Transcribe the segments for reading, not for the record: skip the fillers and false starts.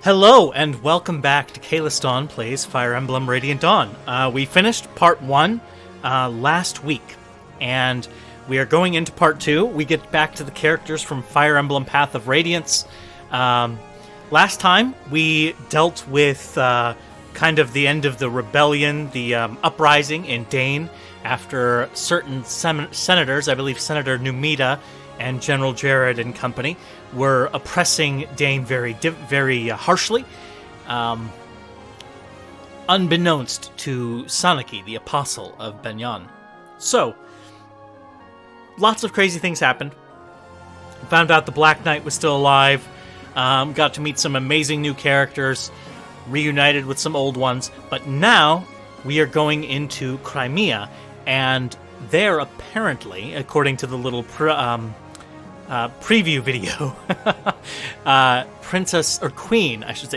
Hello, and welcome back to Kalis Dawn Plays Fire Emblem Radiant Dawn. We finished Part 1 last week, and we are going into Part 2. We get back to the characters from Fire Emblem Path of Radiance. Last time, we dealt with kind of the end of the rebellion, the uprising in Dane, after certain senators, I believe Senator Numita and General Jared and company, were oppressing Dane very harshly, unbeknownst to Sanaki, the apostle of Benyan. So, lots of crazy things happened. Found out the Black Knight was still alive, got to meet some amazing new characters, reunited with some old ones, but now we are going into Crimea, and there apparently, according to the little preview video,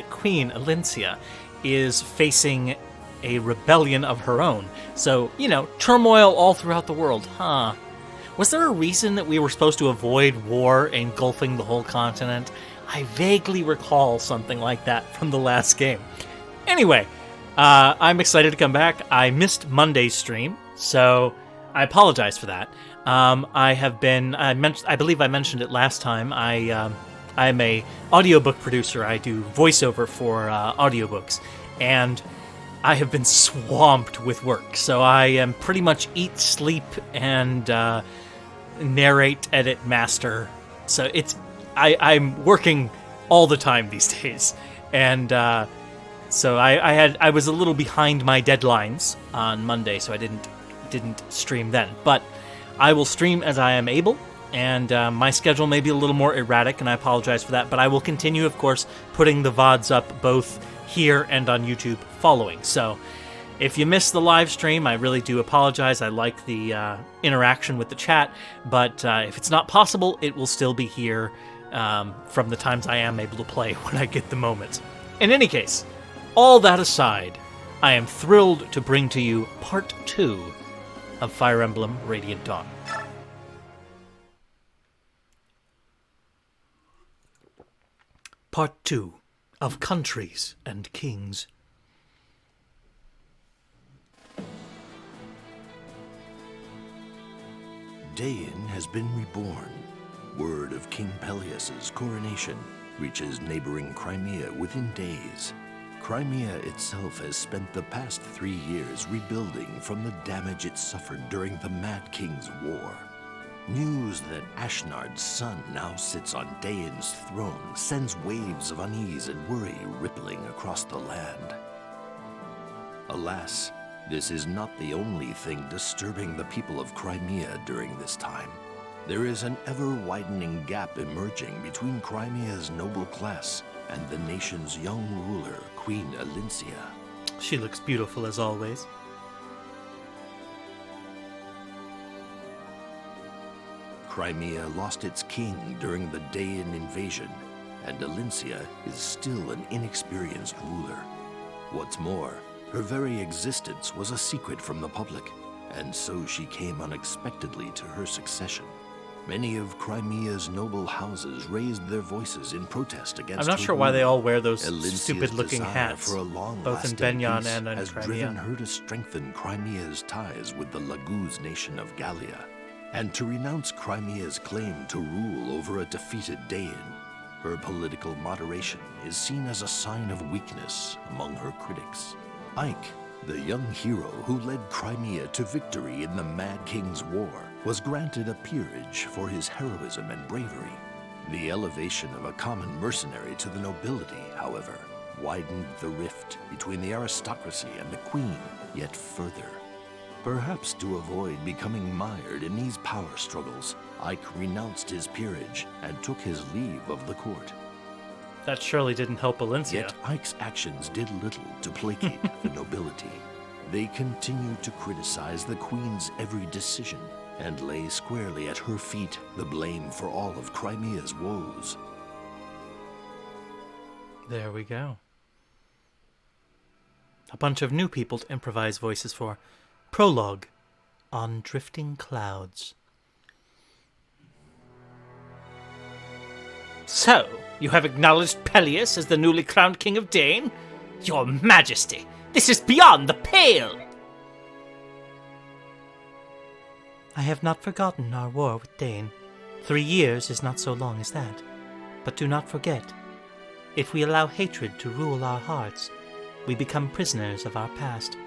Queen Elincia is facing a rebellion of her own. So, turmoil all throughout the world, huh? Was there a reason that we were supposed to avoid war engulfing the whole continent? I vaguely recall something like that from the last game. Anyway, I'm excited to come back. I missed Monday's stream, so I apologize for that. I believe I mentioned it last time. I'm a audiobook producer. I do voiceover for audiobooks, and I have been swamped with work. So I am pretty much eat, sleep, and narrate, edit, master. So I'm working all the time these days, and so I was a little behind my deadlines on Monday, so I didn't stream then, but I will stream as I am able, and my schedule may be a little more erratic, and I apologize for that, but I will continue, of course, putting the VODs up both here and on YouTube following. So if you missed the live stream, I really do apologize. I like the interaction with the chat, but if it's not possible, it will still be here from the times I am able to play when I get the moment. In any case, all that aside, I am thrilled to bring to you Part 2 of Fire Emblem Radiant Dawn. Part 2 of Countries and Kings. Dain has been reborn. Word of King Peleus's coronation reaches neighboring Crimea within days. Crimea itself has spent the past 3 years rebuilding from the damage it suffered during the Mad King's War. News that Ashnard's son now sits on Dain's throne sends waves of unease and worry rippling across the land. Alas, this is not the only thing disturbing the people of Crimea during this time. There is an ever-widening gap emerging between Crimea's noble class and the nation's young ruler, Queen Elincia. She looks beautiful as always. Crimea lost its king during the Dain invasion, and Elincia is still an inexperienced ruler. What's more, her very existence was a secret from the public, and so she came unexpectedly to her succession. Many of Crimea's noble houses raised their voices in protest against I'm not sure why they all wear those Elincia's stupid-looking desire hats, for a long both in lasting Benyan peace and in has Crimea. driven her to strengthen Crimea's ties with the Laguz nation of Gallia, and to renounce Crimea's claim to rule over a defeated Dain. Her political moderation is seen as a sign of weakness among her critics. Ike, the young hero who led Crimea to victory in the Mad King's War, was granted a peerage for his heroism and bravery. The elevation of a common mercenary to the nobility, however, widened the rift between the aristocracy and the queen yet further. Perhaps to avoid becoming mired in these power struggles, Ike renounced his peerage and took his leave of the court. That surely didn't help Elincia. Yet Ike's actions did little to placate the nobility. They continued to criticize the queen's every decision and lay squarely at her feet the blame for all of Crimea's woes. There we go. A bunch of new people to improvise voices for. Prologue on Drifting Clouds. So, You have acknowledged Peleus as the newly crowned king of Dane? Your Majesty, this is beyond the pale! I have not forgotten our war with Dane. 3 years is not so long as that. But do not forget, if we allow hatred to rule our hearts, we become prisoners of our past.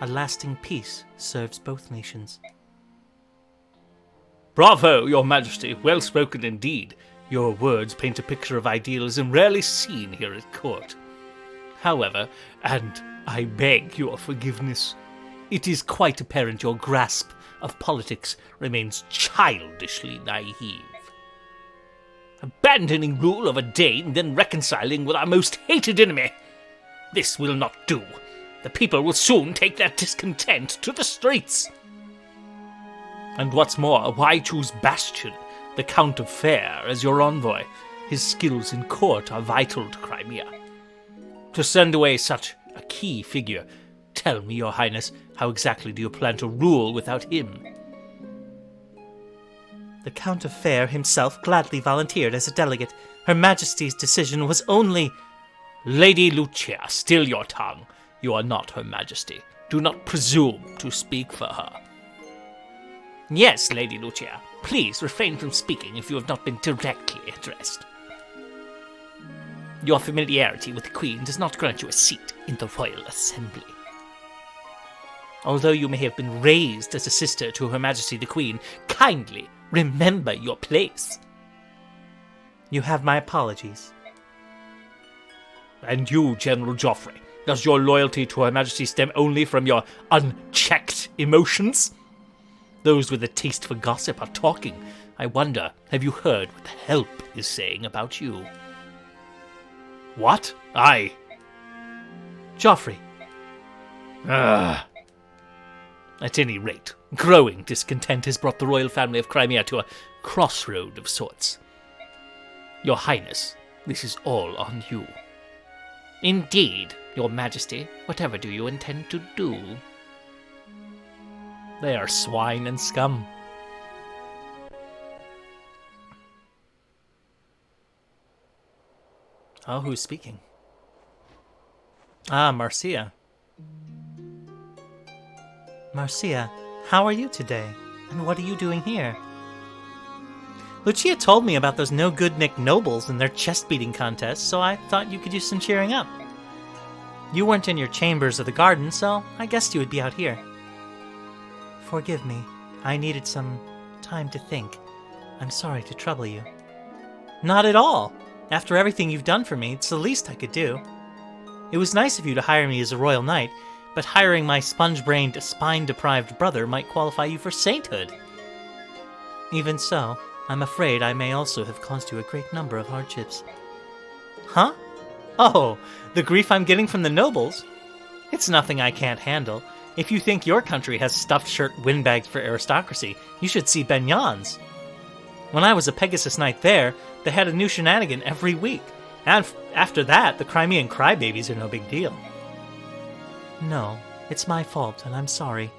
A lasting peace serves both nations. Bravo, Your Majesty. Well spoken indeed. Your words paint a picture of idealism rarely seen here at court. However, and I beg your forgiveness, it is quite apparent your grasp of politics remains childishly naive. Abandoning rule of a Dane, then reconciling with our most hated enemy. This will not do. The people will soon take their discontent to the streets. And what's more, why choose Bastion, the Count of Fair, as your envoy? His skills in court are vital to Crimea. To send away such a key figure, tell me, Your Highness, how exactly do you plan to rule without him? The Count of Fair himself gladly volunteered as a delegate. Her Majesty's decision was only... Lady Lucia, still your tongue. You are not Her Majesty. Do not presume to speak for her. Yes, Lady Lucia. Please refrain from speaking if you have not been directly addressed. Your familiarity with the Queen does not grant you a seat in the Royal Assembly. Although you may have been raised as a sister to Her Majesty the Queen, kindly remember your place. You have my apologies. And you, General Joffrey, does your loyalty to Her Majesty stem only from your unchecked emotions? Those with a taste for gossip are talking. I wonder, have you heard what the Help is saying about you? What? Aye. Joffrey. At any rate, growing discontent has brought the royal family of Crimea to a crossroad of sorts. Your Highness, this is all on you. Indeed, Your Majesty, whatever do you intend to do? They are swine and scum. Oh, who's speaking? Ah, Marcia. Marcia, how are you today? And what are you doing here? Lucia told me about those no-good Nick Nobles and their chest-beating contests, so I thought you could use some cheering up. You weren't in your chambers or the garden, so I guessed you would be out here. Forgive me. I needed some time to think. I'm sorry to trouble you. Not at all. After everything you've done for me, it's the least I could do. It was nice of you to hire me as a royal knight, but hiring my sponge-brained, spine-deprived brother might qualify you for sainthood. Even so, I'm afraid I may also have caused you a great number of hardships. Huh? Oh, the grief I'm getting from the nobles? It's nothing I can't handle. If you think your country has stuffed shirt windbags for aristocracy, you should see Benyon's. When I was a Pegasus Knight there, they had a new shenanigan every week. And after that, the Crimean crybabies are no big deal. No, it's my fault, and I'm sorry.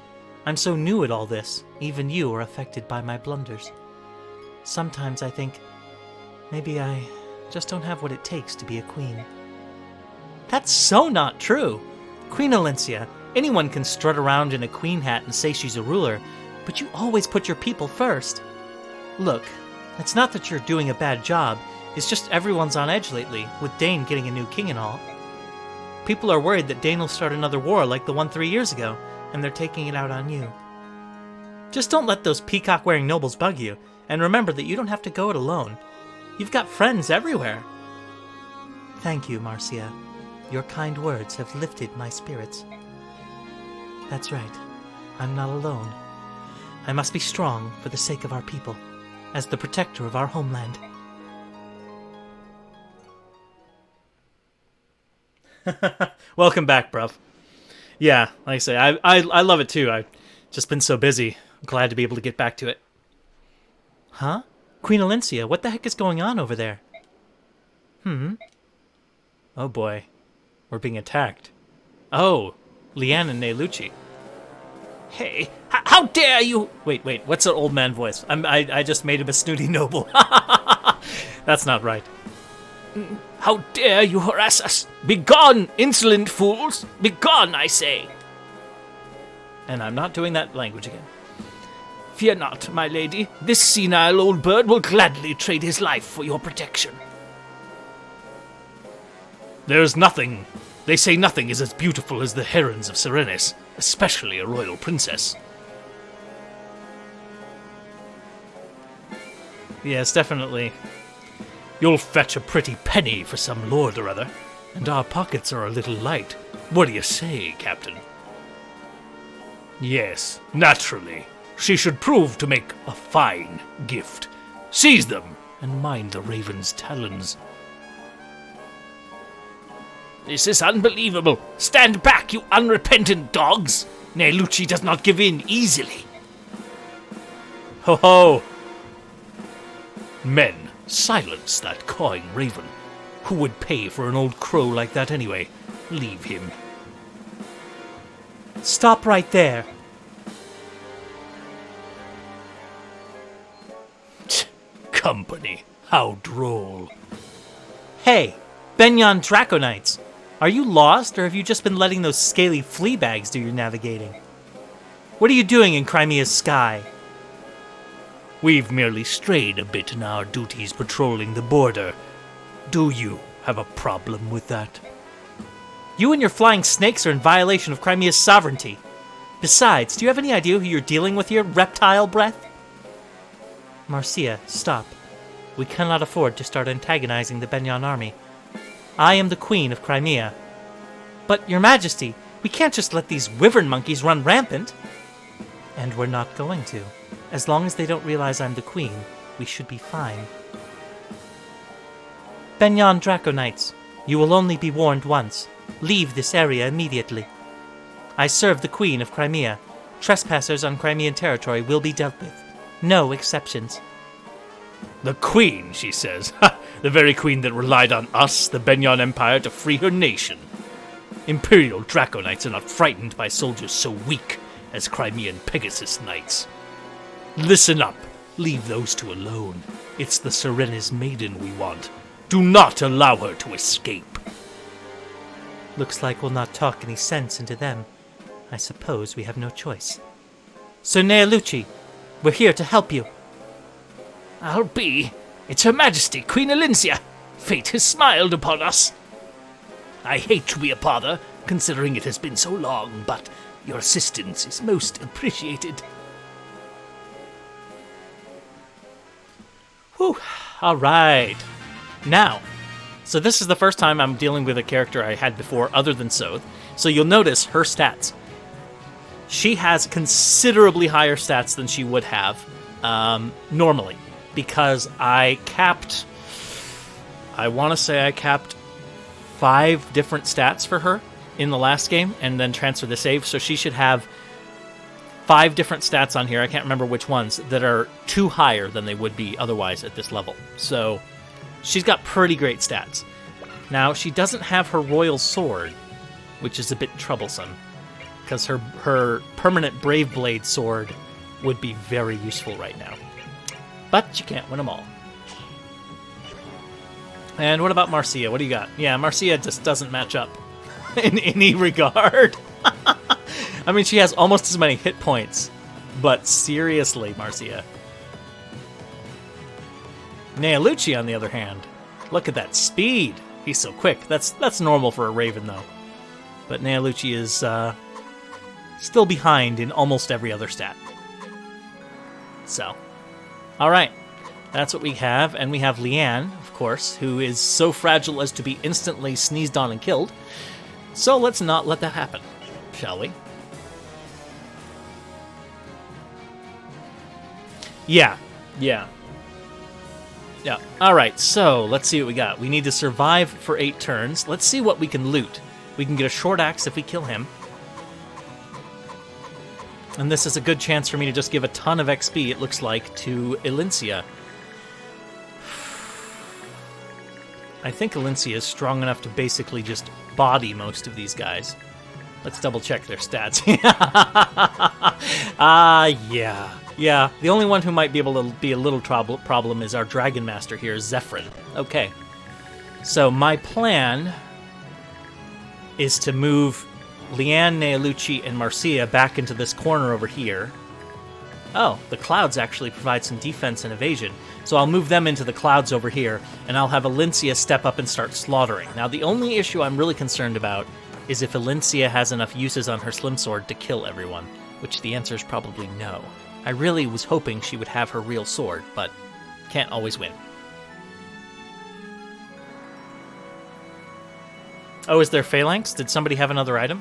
I'm so new at all this. Even you are affected by my blunders. Sometimes I think, maybe I just don't have what it takes to be a queen. That's so not true! Queen Elincia, anyone can strut around in a queen hat and say she's a ruler, but you always put your people first. Look, it's not that you're doing a bad job, it's just everyone's on edge lately, with Dane getting a new king and all. People are worried that Dane will start another war like the one 3 years ago, and they're taking it out on you. Just don't let those peacock-wearing nobles bug you, and remember that you don't have to go it alone. You've got friends everywhere. Thank you, Marcia. Your kind words have lifted my spirits. That's right. I'm not alone. I must be strong for the sake of our people, as the protector of our homeland. Welcome back, bruv. Yeah, like I say, I love it too. I've just been so busy. I'm glad to be able to get back to it. Huh? Queen Elincia, what the heck is going on over there? Oh boy. We're being attacked. Oh, Leanne and Nelucci. Hey, how dare you! Wait, what's that old man voice? I just made him a snooty noble. That's not right. How dare you harass us? Begone, insolent fools! Begone, I say! And I'm not doing that language again. Fear not, my lady. This senile old bird will gladly trade his life for your protection. There's nothing. They say nothing is as beautiful as the herons of Serenis, especially a royal princess. Yes, definitely. You'll fetch a pretty penny for some lord or other, and our pockets are a little light. What do you say, Captain? Yes, naturally. She should prove to make a fine gift. Seize them, and mind the raven's talons. This is unbelievable. Stand back, you unrepentant dogs. Nelucci does not give in easily. Ho ho! Men, silence that cawing raven. Who would pay for an old crow like that anyway? Leave him. Stop right there. Company, how droll. Hey, Benyon Draconites. Are you lost, or have you just been letting those scaly flea bags do your navigating? What are you doing in Crimea's sky? We've merely strayed a bit in our duties patrolling the border. Do you have a problem with that? You and your flying snakes are in violation of Crimea's sovereignty. Besides, do you have any idea who you're dealing with here, reptile breath? Marcia, stop. We cannot afford to start antagonizing the Benyon army. I am the Queen of Crimea. But, Your Majesty, we can't just let these wyvern monkeys run rampant. And we're not going to. As long as they don't realize I'm the Queen, we should be fine. Benyon Draconites, you will only be warned once. Leave this area immediately. I serve the Queen of Crimea. Trespassers on Crimean territory will be dealt with. No exceptions. The Queen, she says. The very Queen that relied on us, the Benyon Empire, to free her nation. Imperial Draconites are not frightened by soldiers so weak as Crimean Pegasus Knights. Listen up. Leave those two alone. It's the Serenis maiden we want. Do not allow her to escape. Looks like we'll not talk any sense into them. I suppose we have no choice. Sir Neolucci, we're here to help you. I'll be. It's Her Majesty, Queen Elincia. Fate has smiled upon us. I hate to be a bother, considering it has been so long, but your assistance is most appreciated. Whew. All right. Now, so this is the first time I'm dealing with a character I had before other than Soth. So you'll notice her stats. She has considerably higher stats than she would have normally, because I want to say I capped 5 different stats for her in the last game and then transfer the save. So she should have 5 different stats on here. I can't remember which ones that are 2 higher than they would be otherwise at this level. So she's got pretty great stats. Now, she doesn't have her royal sword, which is a bit troublesome, because her permanent Brave Blade sword would be very useful right now. But you can't win them all. And what about Marcia? What do you got? Yeah, Marcia just doesn't match up in any regard. I mean, she has almost as many hit points, but seriously, Marcia. Neolucci, on the other hand, look at that speed. He's so quick. That's normal for a Raven, though. But Neolucci is still behind in almost every other stat. So, all right. That's what we have. And we have Leanne, of course, who is so fragile as to be instantly sneezed on and killed. So let's not let that happen, shall we? Yeah. All right, so let's see what we got. We need to survive for 8 turns. Let's see what we can loot. We can get a short axe if we kill him. And this is a good chance for me to just give a ton of XP, it looks like, to Elincia. I think Elincia is strong enough to basically just body most of these guys. Let's double check their stats. Yeah. The only one who might be able to be a little problem is our Dragon Master here, Zephyrin. Okay. So my plan is to move Leanne, Neolucci, and Marcia back into this corner over here. Oh, the clouds actually provide some defense and evasion. So I'll move them into the clouds over here, and I'll have Elincia step up and start slaughtering. Now, the only issue I'm really concerned about is if Elincia has enough uses on her slim sword to kill everyone, which the answer is probably no. I really was hoping she would have her real sword, but can't always win. Oh, is there phalanx? Did somebody have another item?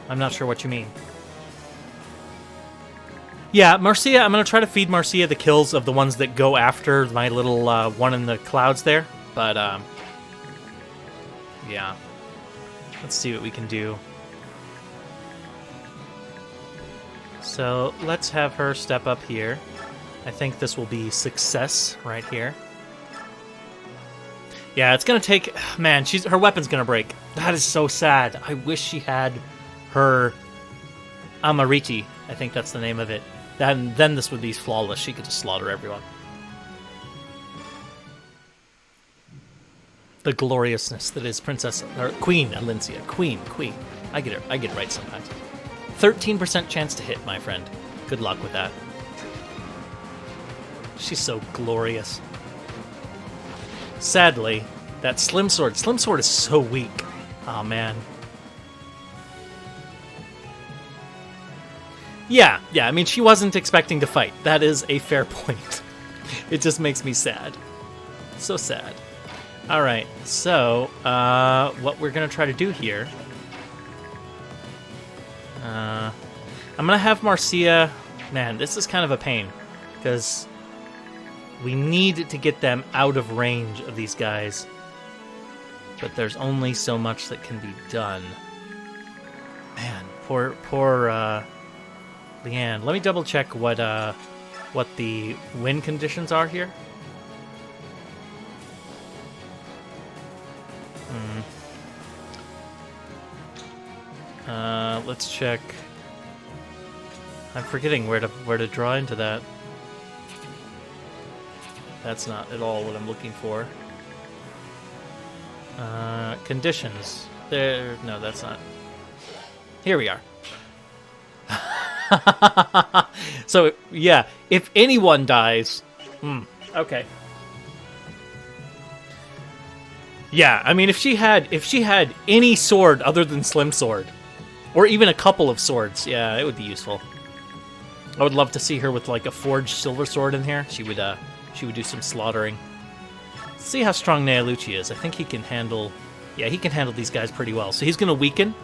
I'm not sure what you mean. Yeah, Marcia, I'm going to try to feed Marcia the kills of the ones that go after my little one in the clouds there. But, yeah. Let's see what we can do. So, let's have her step up here. I think this will be success right here. Yeah, it's going to take... Man, her weapon's going to break. That is so sad. I wish she had her Amariti. I think that's the name of it. Then this would be flawless. She could just slaughter everyone. The gloriousness that is Queen Elincia. Queen. I get it right sometimes. 13% chance to hit, my friend. Good luck with that. She's so glorious. Sadly, that Slim Sword is so weak. Oh, man. Yeah, I mean, she wasn't expecting to fight. That is a fair point. It just makes me sad. So sad. Alright, so, what we're going to try to do here... I'm going to have Marcia... Man, this is kind of a pain, because we need to get them out of range of these guys. But there's only so much that can be done. Man, poor Leanne. Let me double check what the wind conditions are here. Let's check. I'm forgetting where to draw into that. That's not at all what I'm looking for. Conditions. No, that's not. Here we are. So, yeah, if anyone dies... okay. Yeah, I mean, if she had any sword other than Slim Sword, or even a couple of swords, yeah, it would be useful. I would love to see her with, like, a forged silver sword in here. She would do some slaughtering. Let's see how strong Neolucci is. I think he can handle... Yeah, he can handle these guys pretty well. So he's going to weaken.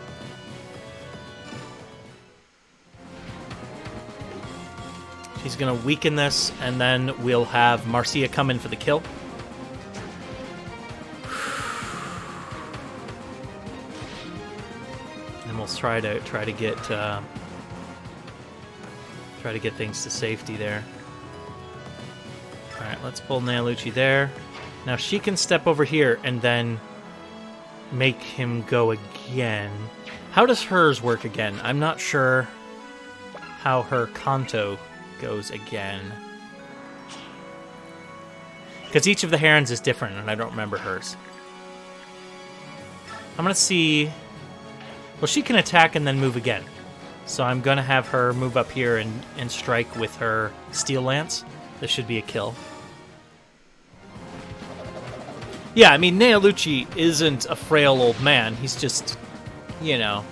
He's going to weaken this, and then we'll have Marcia come in for the kill. And we'll try to get things to safety there. All right, let's pull Neolucci there. Now she can step over here and then make him go again. How does hers work again? I'm not sure how her Kanto goes again. Because each of the herons is different, and I don't remember hers. I'm going to see... Well, she can attack and then move again. So I'm going to have her move up here and strike with her Steel Lance. This should be a kill. Yeah, I mean, Neolucci isn't a frail old man. He's just, you know,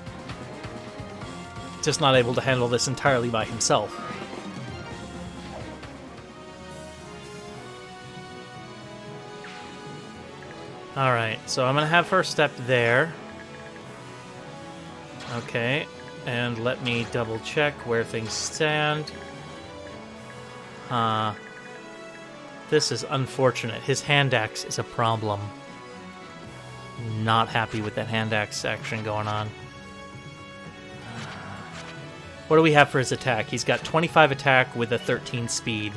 just not able to handle this entirely by himself. Alright, so I'm going to have her step there. Okay, and let me double check where things stand. This is unfortunate. His hand axe is a problem. Not happy with that hand axe action going on. What do we have for his attack? He's got 25 attack with a 13 speed.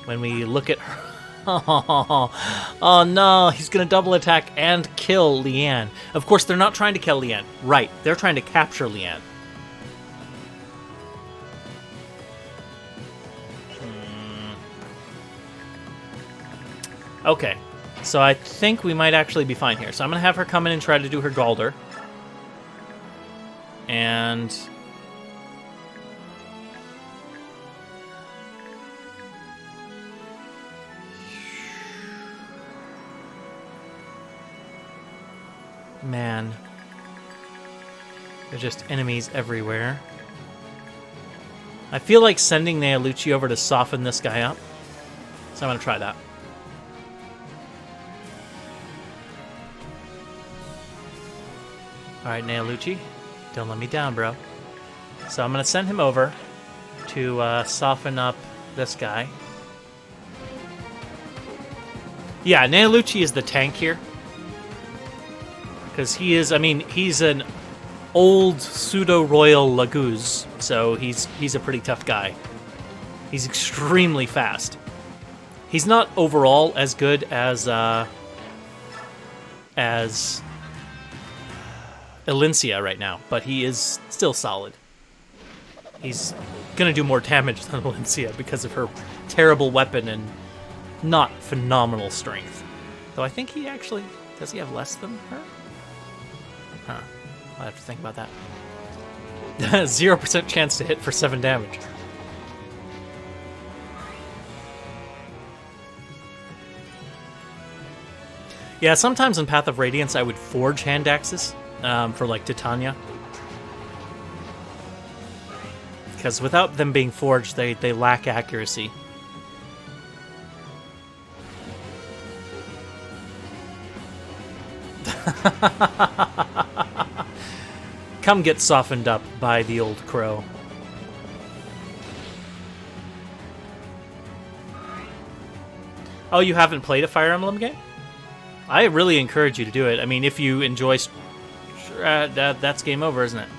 When we look at her... Oh no, he's going to double attack and kill Leanne. Of course, they're not trying to kill Leanne. Right, they're trying to capture Leanne. Okay, so I think we might actually be fine here. So I'm going to have her come in and try to do her Galder. And... Man. There's just enemies everywhere. I feel like sending Neolucci over to soften this guy up. So I'm going to try that. Alright, Neolucci. Don't let me down, bro. So I'm going to send him over to soften up this guy. Yeah, Neolucci is the tank here. Because he is, I mean, he's an old pseudo-royal Laguz, so he's a pretty tough guy. He's extremely fast. He's not overall as good as Elincia right now, but he is still solid. He's gonna do more damage than Elincia because of her terrible weapon and not phenomenal strength. Though I think he actually, does he have less than her? Huh. I'll have to think about that. 0% chance to hit for 7 damage. Yeah, sometimes in Path of Radiance I would forge hand axes for like Titania. Because without them being forged, they lack accuracy. Come get softened up by the old crow. Oh, you haven't played a Fire Emblem game? I really encourage you to do it. I mean, if you enjoy... that's game over, isn't it?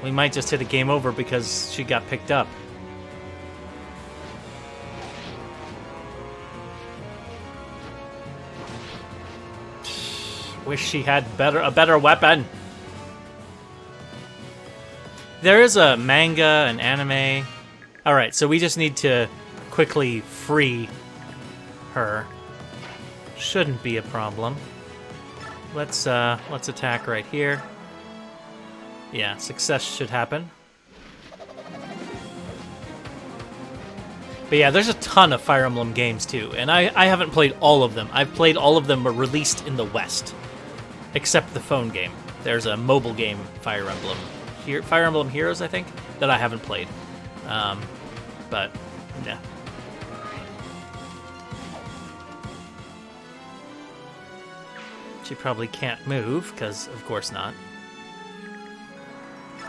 We might just hit a game over because she got picked up. Wish she had a better weapon. There is a manga, an anime. All right, so we just need to quickly free her. Shouldn't be a problem. Let's attack right here. Yeah, success should happen. But yeah, there's a ton of Fire Emblem games too, and I haven't played all of them. I've played all of them, but released in the West. Except the phone game. There's a mobile game, Fire Emblem. Fire Emblem Heroes, I think, that I haven't played. But, yeah. She probably can't move, because of course not.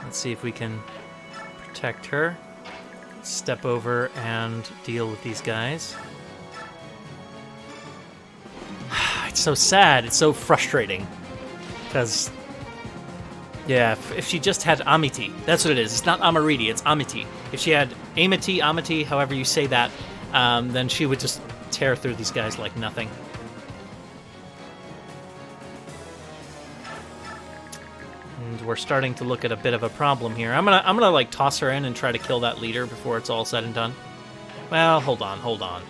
Let's see if we can protect her. Step over and deal with these guys. It's so sad. It's so frustrating. Because, yeah, if she just had Amity, that's what it is. It's not Amariti, it's Amity. If she had Amity, however you say that, then she would just tear through these guys like nothing. And we're starting to look at a bit of a problem here. I'm gonna like toss her in and try to kill that leader before it's all said and done. Well, hold on.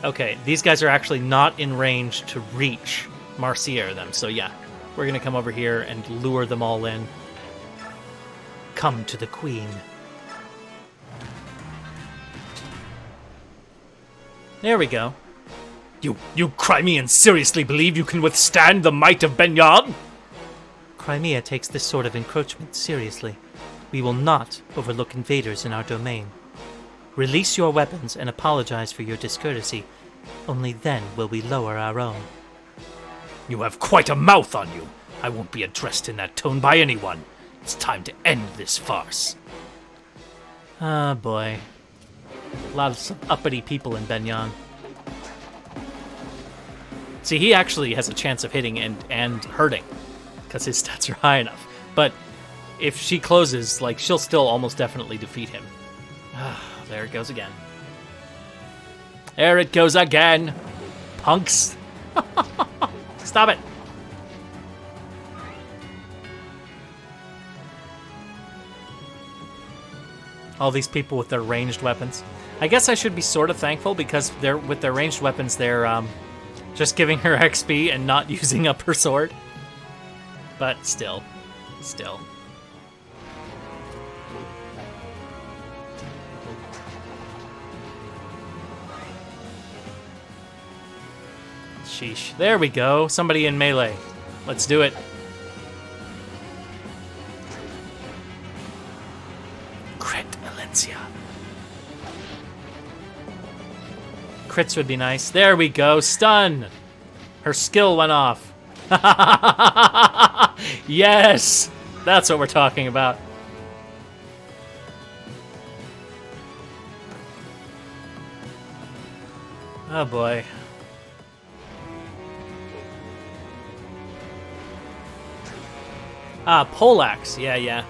Okay, these guys are actually not in range to reach Marcier them, so yeah, we're gonna come over here and lure them all in. Come to the Queen. There we go. You Crimeans seriously believe you can withstand the might of Benyan? Crimea takes this sort of encroachment seriously. We will not overlook invaders in our domain. Release your weapons and apologize for your discourtesy. Only then will we lower our own. You have quite a mouth on you. I won't be addressed in that tone by anyone. It's time to end this farce. Ah, boy. A lot of uppity people in Benyan. See, he actually has a chance of hitting and hurting, because his stats are high enough. But if she closes, like, she'll still almost definitely defeat him. Ah, there it goes again. There it goes again. Punks. Stop it. All these people with their ranged weapons. I guess I should be sort of thankful because with their ranged weapons, they're just giving her XP and not using up her sword. But still. Sheesh. There we go. Somebody in melee. Let's do it. Crit Elincia. Crits would be nice. There we go. Stun. Her skill went off. Yes. That's what we're talking about. Oh boy. Ah, poleaxe. Yeah.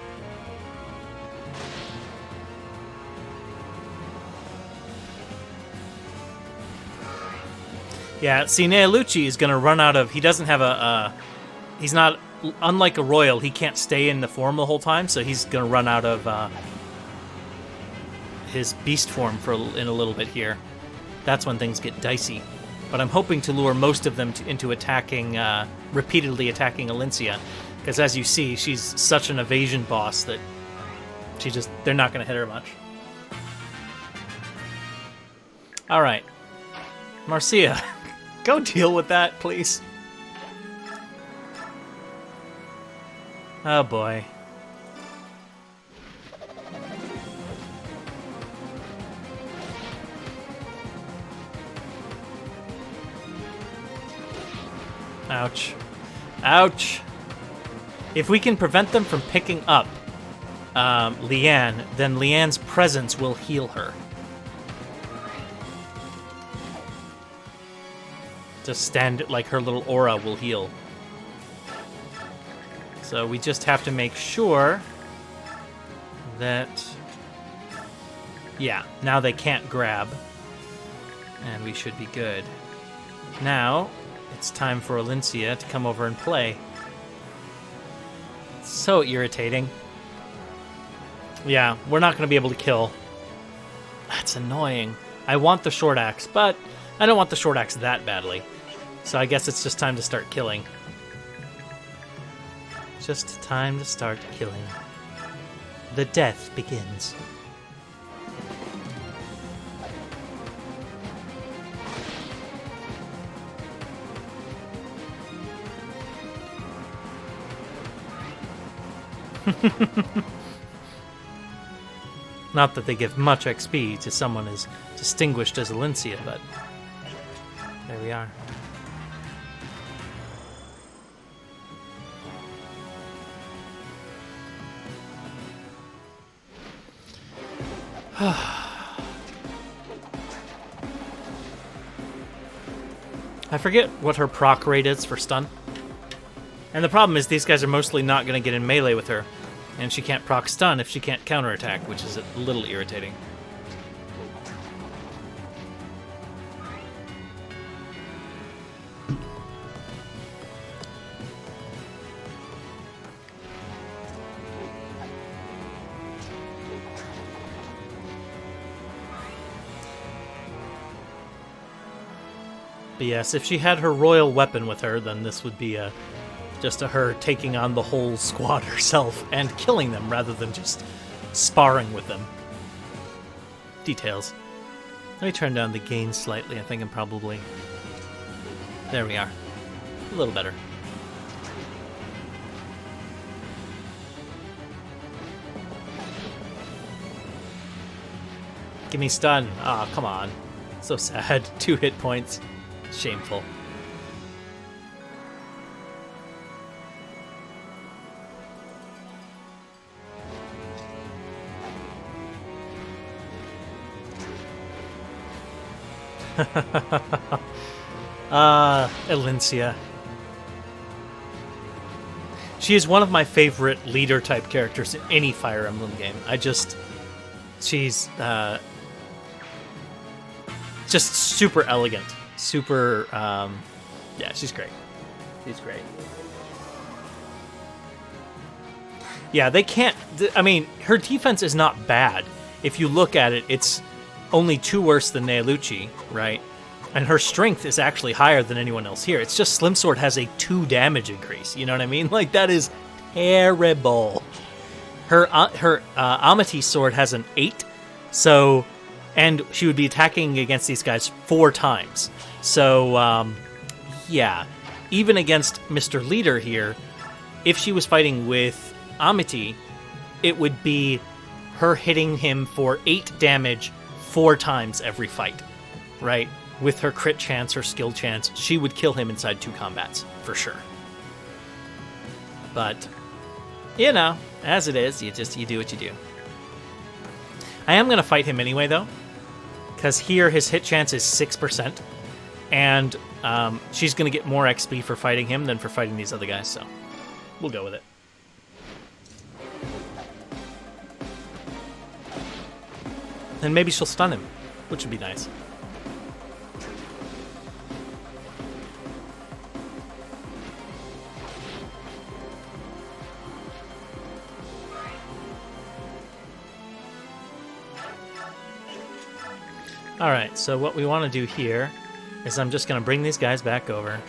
Yeah, see, Neolucci is going to run out of... He doesn't have he's not... Unlike a royal, he can't stay in the form the whole time, so he's going to run out of his beast form in a little bit here. That's when things get dicey. But I'm hoping to lure most of them into attacking... repeatedly attacking Elincia. Because as you see, she's such an evasion boss that they're not going to hit her much. Alright. Marcia, go deal with that, please. Oh boy. Ouch. Ouch. If we can prevent them from picking up Leanne, then Leanne's presence will heal her. Just stand, like her little aura will heal. So we just have to make sure that... Yeah, now they can't grab. And we should be good. Now, it's time for Elincia to come over and play. So irritating. Yeah, we're not going to be able to kill. That's annoying. I want the short axe, but I don't want the short axe that badly. So I guess it's just time to start killing. Just time to start killing. The death begins. Not that they give much XP to someone as distinguished as Elincia, but there we are. I forget what her proc rate is for stun. And the problem is these guys are mostly not going to get in melee with her. And she can't proc stun if she can't counterattack, which is a little irritating. But yes, if she had her royal weapon with her, then this would be just her taking on the whole squad herself and killing them rather than just sparring with them. Details. Let me turn down the gain slightly. I think I'm probably... There we are. A little better. Give me stun. Ah, oh, come on. So sad. 2 hit points. Shameful. Elincia. She is one of my favorite leader-type characters in any Fire Emblem game. She's just super elegant. Super, yeah, she's great. She's great. Yeah, they can't... I mean, her defense is not bad. if you look at it, it's only 2 worse than Nealucci, right? And her strength is actually higher than anyone else here. It's just Slim Sword has a 2 damage increase. You know what I mean? Like, that is terrible. Her Amity sword has an 8, so, and she would be attacking against these guys 4 times. So, yeah, even against Mr. Leader here, if she was fighting with Amity, it would be her hitting him for 8 damage 4 times every fight, right? With her crit chance, her skill chance, she would kill him inside 2 combats, for sure. But, you know, as it is, you do what you do. I am going to fight him anyway, though, because here his hit chance is 6%, and she's going to get more XP for fighting him than for fighting these other guys, so we'll go with it. And maybe she'll stun him, which would be nice. Alright, so what we want to do here is I'm just going to bring these guys back over.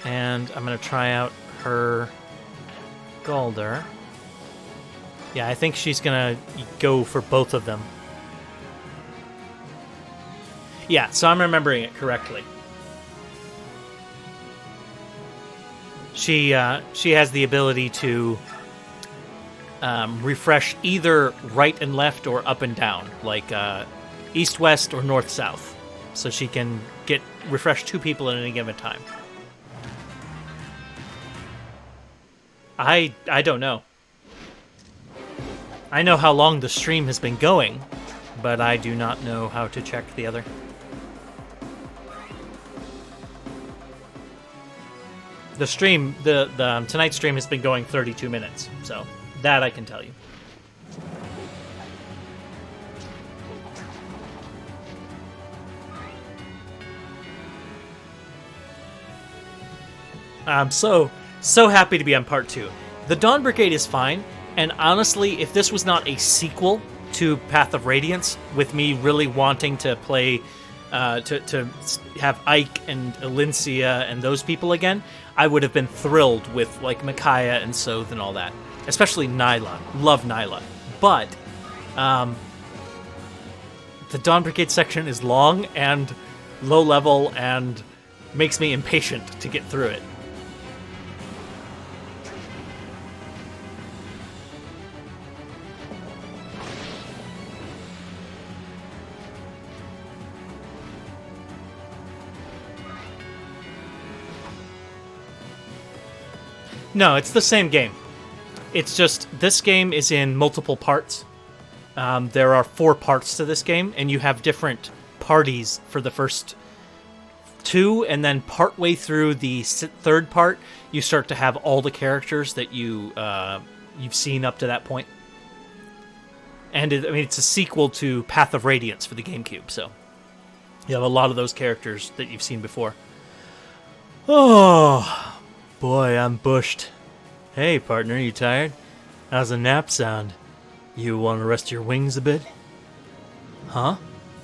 And I'm going to try out her Galder. Yeah, I think she's going to go for both of them. Yeah, so I'm remembering it correctly. She has the ability to refresh either right and left or up and down, like east-west or north-south. So she can refresh 2 people at any given time. I don't know. I know how long the stream has been going, but I do not know how to check the other. The stream, the tonight's stream has been going 32 minutes, so that I can tell you. I'm so happy to be on part 2. The Dawn Brigade is fine, and honestly, if this was not a sequel to Path of Radiance, with me really wanting to play, to have Ike and Elincia and those people again, I would have been thrilled with, like, Micaiah and Soth and all that. Especially Nyla. Love Nyla. But, the Dawn Brigade section is long and low level and makes me impatient to get through it. No, it's the same game. It's just, this game is in multiple parts. There are 4 parts to this game, and you have different parties for the first 2, and then partway through the 3rd part, you start to have all the characters that you've seen up to that point. And it's a sequel to Path of Radiance for the GameCube, so you have a lot of those characters that you've seen before. Oh... Boy, I'm bushed. Hey, partner, you tired? How's a nap sound? You want to rest your wings a bit? Huh?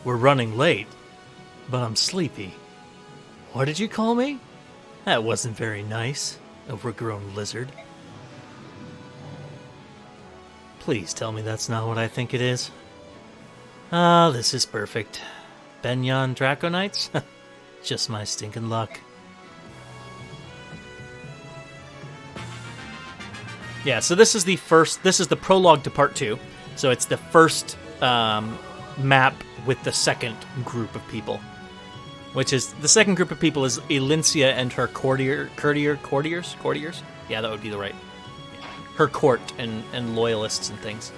We're running late, but I'm sleepy. What did you call me? That wasn't very nice, overgrown lizard. Please tell me that's not what I think it is. Ah, this is perfect. Benyon Draconites? Just my stinking luck. Yeah, so this is the prologue to part 2. So it's the first map with the second group of people. Which is, the second group of people is Elincia and her courtiers? Yeah, that would be the right. Her court and loyalists and things.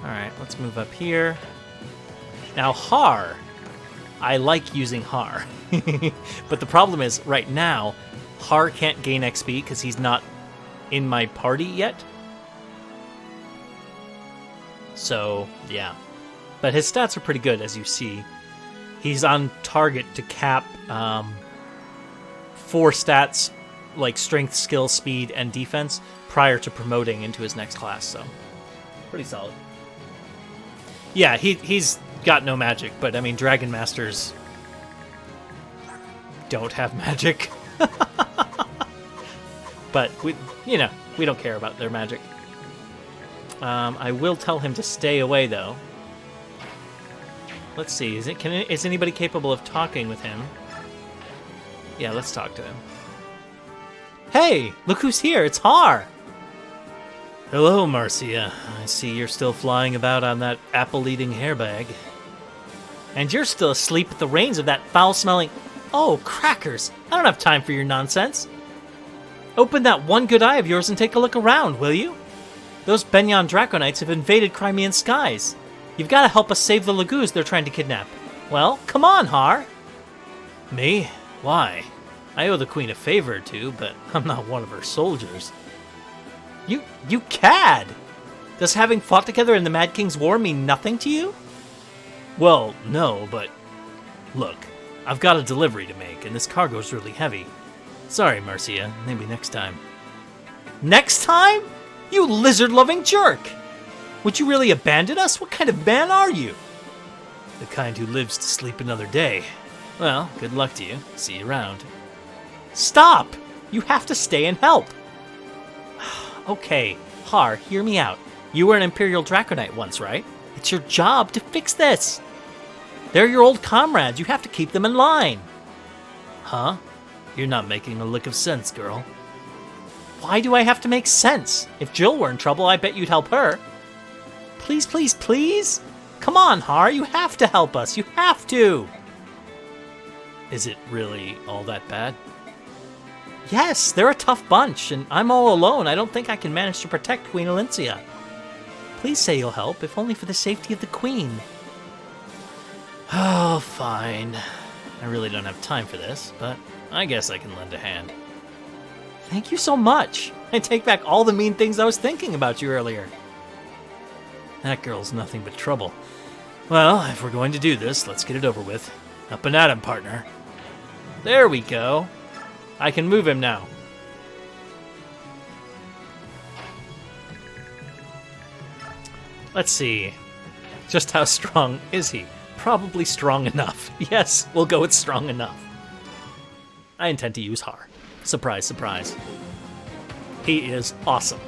Alright, let's move up here. Now, Har. I like using Har. But the problem is, right now, Har can't gain XP because he's not in my party yet. So, yeah. But his stats are pretty good, as you see. He's on target to cap 4 stats like strength, skill, speed, and defense prior to promoting into his next class. So pretty solid. Yeah, he's got no magic, but I mean, Dragon Masters don't have magic. But we don't care about their magic. I will tell him to stay away, though. Let's see. Is anybody capable of talking with him? Yeah, let's talk to him. Hey, look who's here! It's Har. Hello, Marcia. I see you're still flying about on that apple-eating hairbag. And you're still asleep at the reins of that foul-smelling... Oh, crackers! I don't have time for your nonsense. Open that one good eye of yours and take a look around, will you? Those Benyon Draconites have invaded Crimean skies. You've got to help us save the Laguz they're trying to kidnap. Well, come on, Har. Me? Why? I owe the Queen a favor or two, but I'm not one of her soldiers. You cad! Does having fought together in the Mad King's War mean nothing to you? Well, no, but... Look, I've got a delivery to make, and this cargo's really heavy. Sorry, Marcia. Maybe next time. Next time? You lizard-loving jerk! Would you really abandon us? What kind of man are you? The kind who lives to sleep another day. Well, good luck to you. See you around. Stop! You have to stay and help. Okay, Har, hear me out. You were an Imperial Draconite once, right? It's your job to fix this. They're your old comrades. You have to keep them in line. Huh? You're not making a lick of sense, girl. Why do I have to make sense? If Jill were in trouble, I bet you'd help her. Please, please, please? Come on, Har, you have to help us. You have to. Is it really all that bad? Yes, they're a tough bunch, and I'm all alone. I don't think I can manage to protect Queen Elincia. Please say you'll help, if only for the safety of the Queen. Oh, fine. I really don't have time for this, but I guess I can lend a hand. Thank you so much. I take back all the mean things I was thinking about you earlier. That girl's nothing but trouble. Well, if we're going to do this, let's get it over with. Up and at him, partner. There we go. I can move him now. Let's see. Just how strong is he? Probably strong enough. Yes, we'll go with strong enough. I intend to use Har. Surprise, surprise. He is awesome.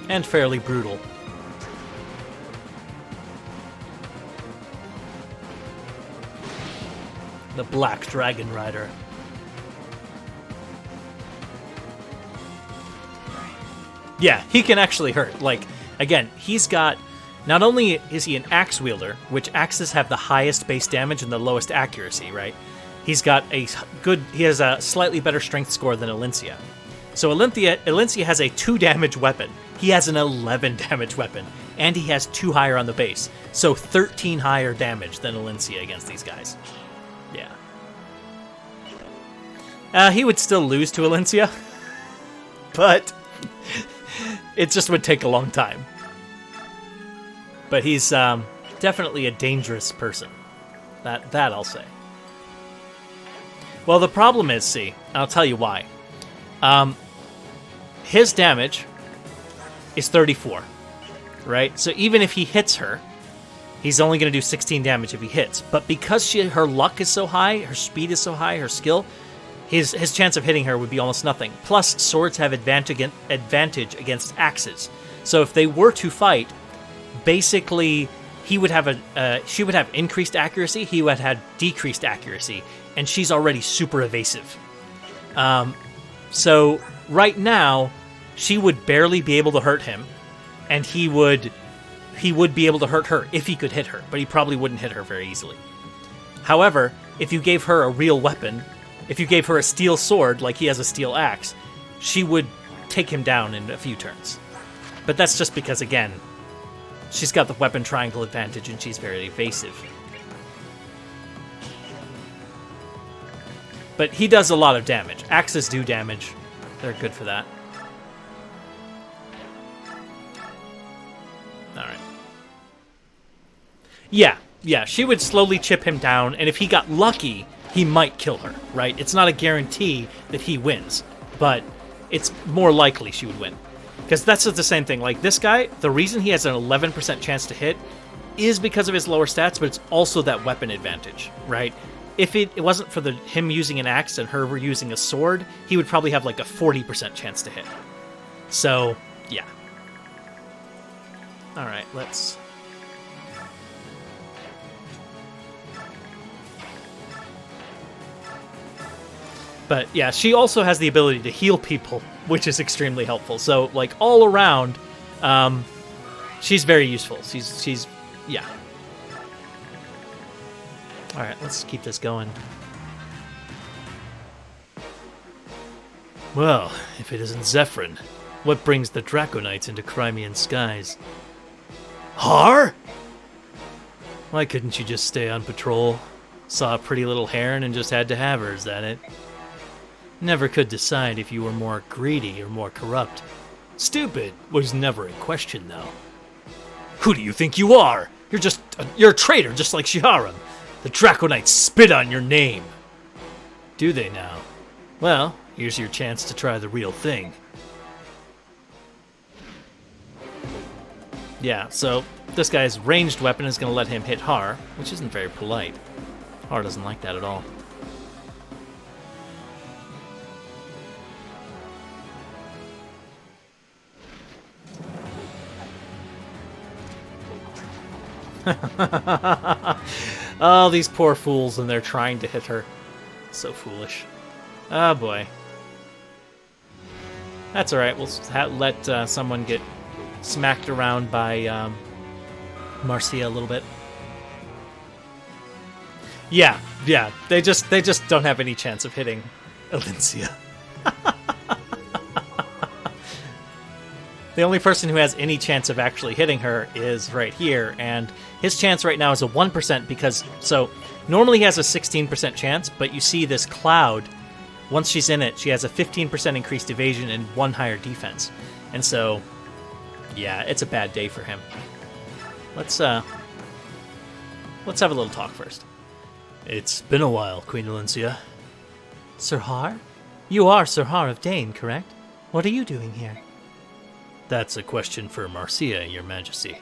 And fairly brutal. The Black Dragon Rider. Yeah, he can actually hurt. Like, again, he's got... Not only is he an axe wielder, which axes have the highest base damage and the lowest accuracy, right? He's got a good... He has a slightly better strength score than Elincia. So Elincia has a 2 damage weapon. He has an 11 damage weapon. And he has 2 higher on the base. So 13 higher damage than Elincia against these guys. Yeah. He would still lose to Elincia. But it just would take a long time. But he's definitely a dangerous person. That I'll say. Well, the problem is, see, I'll tell you why. His damage is 34, right? So even if he hits her, he's only going to do 16 damage if he hits. But because her luck is so high, her speed is so high, her skill, his chance of hitting her would be almost nothing. Plus, swords have advantage against axes. So if they were to fight, basically she would have increased accuracy, he would have decreased accuracy, and she's already super evasive. So right now, she would barely be able to hurt him, and he would be able to hurt her if he could hit her, but he probably wouldn't hit her very easily. However, if you gave her a real weapon, if you gave her a steel sword like he has a steel axe, she would take him down in a few turns. But that's just because, again, she's got the weapon triangle advantage and she's very evasive. But he does a lot of damage. Axes do damage. They're good for that. Alright. Yeah, she would slowly chip him down, and if he got lucky, he might kill her, right? It's not a guarantee that he wins, but it's more likely she would win. Because that's the same thing. Like, this guy, the reason he has an 11% chance to hit is because of his lower stats, but it's also that weapon advantage, right? If it wasn't for him using an axe and her using a sword, he would probably have like a 40% chance to hit. So, yeah. All right, let's... But yeah, she also has the ability to heal people, which is extremely helpful. So, like, all around, she's very useful. She's yeah. All right, let's keep this going. Well, if it isn't Zephyrin, what brings the Draconites into Crimean skies? Har? Why couldn't you just stay on patrol? Saw a pretty little heron and just had to have her, is that it? Never could decide if you were more greedy or more corrupt. Stupid was never a question, though. Who do you think you are? You're a traitor, just like Shiharam. The Draconites spit on your name. Do they now? Well, here's your chance to try the real thing. Yeah, so this guy's ranged weapon is going to let him hit Har, which isn't very polite. Har doesn't like that at all. Oh, these poor fools, and they're trying to hit her. So foolish. Oh, boy. That's alright. We'll let someone get smacked around by Marcia a little bit. Yeah. They just don't have any chance of hitting Elincia. The only person who has any chance of actually hitting her is right here, and his chance right now is a 1% because, so, normally he has a 16% chance, but you see this cloud, once she's in it, she has a 15% increased evasion and 1 higher defense. And so, yeah, it's a bad day for him. Let's have a little talk first. It's been a while, Queen Elincia. Sir Har? You are Sir Har of Dane, correct? What are you doing here? That's a question for Marcia, Your Majesty.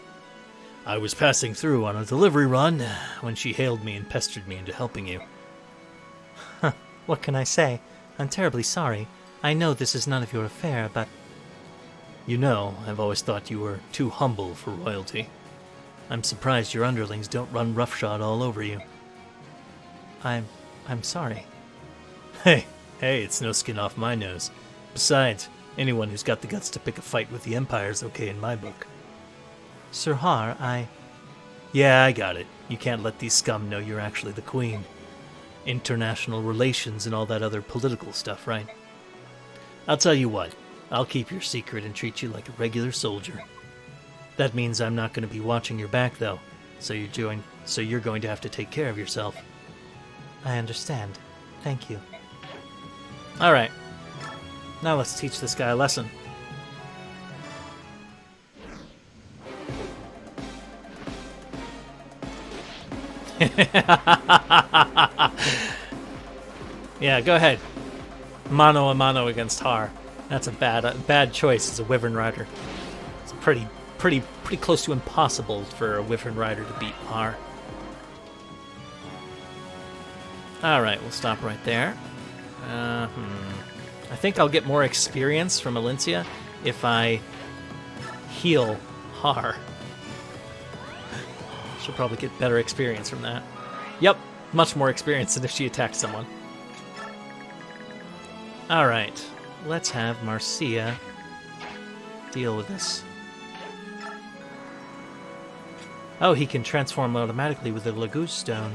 I was passing through on a delivery run when she hailed me and pestered me into helping you. What can I say? I'm terribly sorry. I know this is none of your affair, but... You know, I've always thought you were too humble for royalty. I'm surprised your underlings don't run roughshod all over you. I'm sorry. Hey, it's no skin off my nose. Besides, anyone who's got the guts to pick a fight with the Empire's okay in my book. Sir Har, Yeah, I got it. You can't let these scum know you're actually the Queen. International relations and all that other political stuff, right? I'll tell you what. I'll keep your secret and treat you like a regular soldier. That means I'm not going to be watching your back, though, so you're going to have to take care of yourself. I understand. Thank you. All right. Now let's teach this guy a lesson. Yeah, go ahead. Mano a mano against Har. That's a bad choice as a Wyvern Rider. It's pretty close to impossible for a Wyvern Rider to beat Har. All right, we'll stop right there. I think I'll get more experience from Elincia if I heal Har. She'll probably get better experience from that. Yep, much more experience than if she attacked someone. Alright, let's have Marcia deal with this. Oh, he can transform automatically with the Laguz Stone.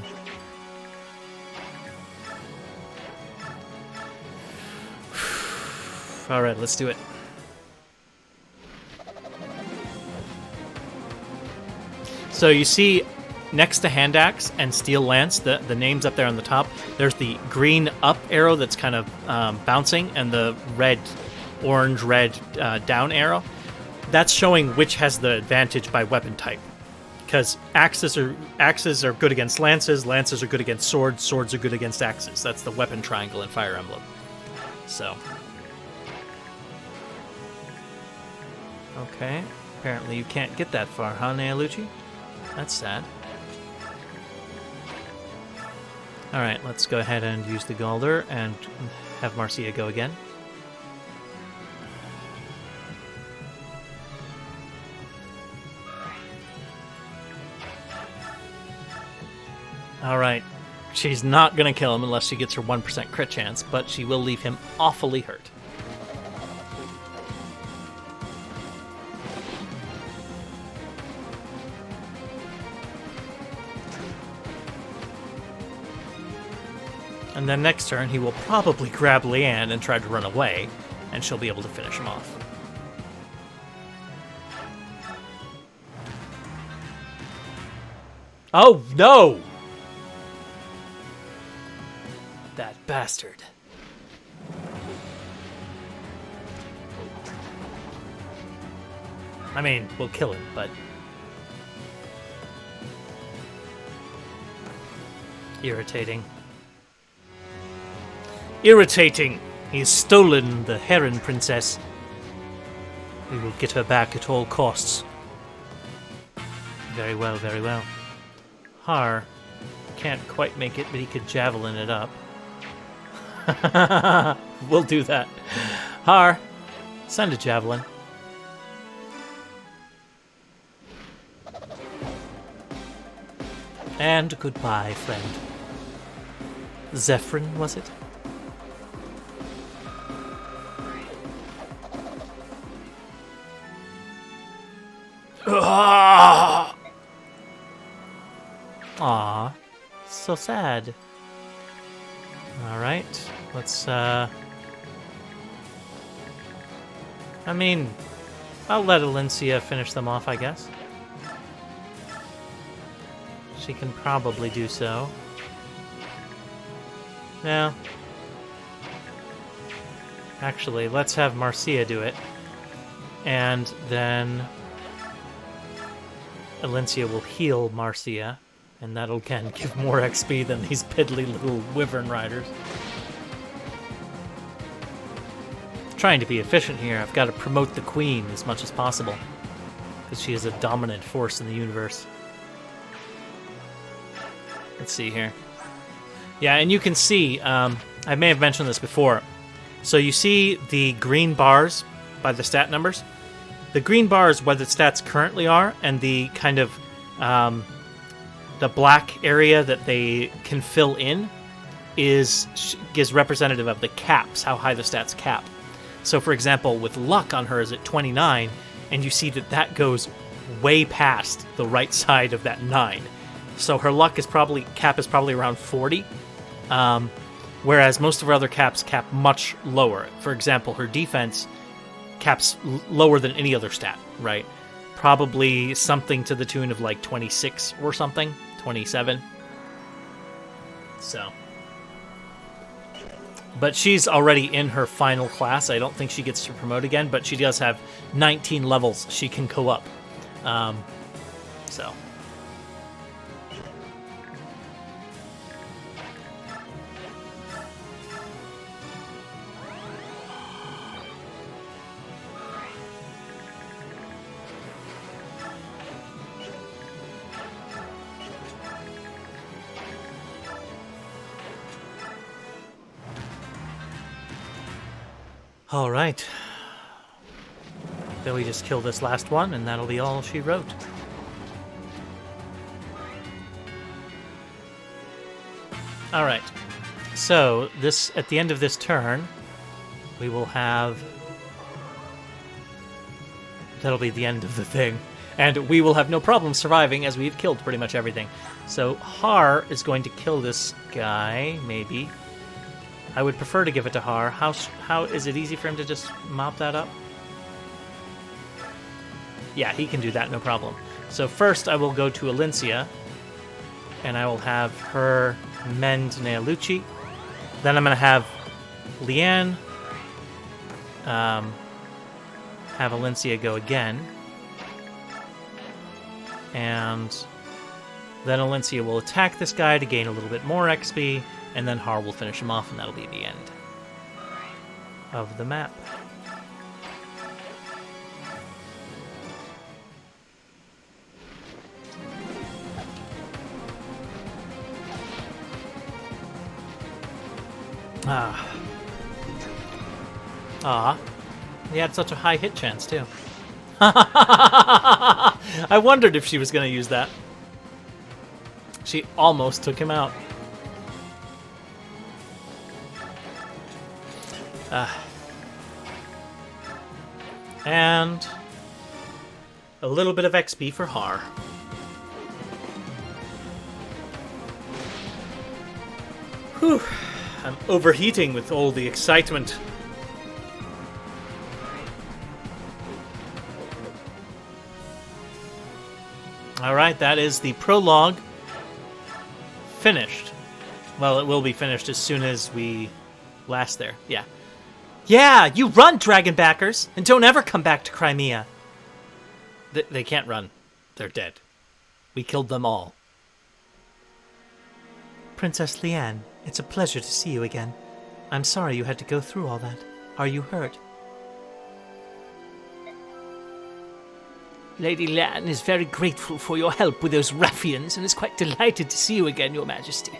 Alright, let's do it. So you see, next to Hand Axe and Steel Lance, the names up there on the top, there's the green up arrow that's kind of bouncing, and the orange-red down arrow. That's showing which has the advantage by weapon type. Because axes are good against lances, lances are good against swords, swords are good against axes. That's the weapon triangle in Fire Emblem. So. Okay. Apparently you can't get that far, huh, Nealucci? That's sad. Alright, let's go ahead and use the Galder and have Marcia go again. Alright, she's not going to kill him unless she gets her 1% crit chance, but she will leave him awfully hurt. And then next turn, he will probably grab Leanne and try to run away, and she'll be able to finish him off. Oh, no! That bastard. I mean, we'll kill him, but... irritating. Irritating! He's stolen the Heron Princess. We will get her back at all costs. Very well, very well. Har can't quite make it, but he could javelin it up. We'll do that. Har, send a javelin. And goodbye, friend. Zephyrin, was it? Aww, so sad. Alright, let's, I mean, I'll let Elincia finish them off, I guess. She can probably do so. No. Actually, let's have Marcia do it. And then Elincia will heal Marcia. And that'll, again, give more XP than these piddly little wyvern riders. Trying to be efficient here. I've got to promote the queen as much as possible. Because she is a dominant force in the universe. Let's see here. Yeah, and you can see, I may have mentioned this before. So you see the green bars by the stat numbers? The green bars where the stats currently are, and the kind of... the black area that they can fill in is representative of the caps, how high the stats cap. So, for example, with luck on her is at 29, and you see that that goes way past the right side of that 9. So her luck is cap is probably around 40, whereas most of her other caps cap much lower. For example, her defense caps lower than any other stat, right? Probably something to the tune of like 26 or something. 27. So. But she's already in her final class. I don't think she gets to promote again, but she does have 19 levels she can go up. So. All right. Then we just kill this last one, and that'll be all she wrote. All right. So this, at the end of this turn, we will have... That'll be the end of the thing. And we will have no problem surviving, as we've killed pretty much everything. So Har is going to kill this guy, maybe. I would prefer to give it to Har. How is it easy for him to just mop that up? Yeah, he can do that, no problem. So first I will go to Elincia, and I will have her mend Nealucci. Then I'm going to have Leanne have Elincia go again. And then Elincia will attack this guy to gain a little bit more XP, and then Har will finish him off, and that'll be the end of the map. He had such a high hit chance, too. I wondered if she was going to use that. She almost took him out. And a little bit of XP for Har. Whew. I'm overheating with all the excitement. Alright, that is the prologue finished. Well, it will be finished as soon as we last there. Yeah. Yeah, you run, Dragonbackers, and don't ever come back to Crimea. They can't run. They're dead. We killed them all. Princess Leanne, it's a pleasure to see you again. I'm sorry you had to go through all that. Are you hurt? Lady Leanne is very grateful for your help with those ruffians and is quite delighted to see you again, Your Majesty.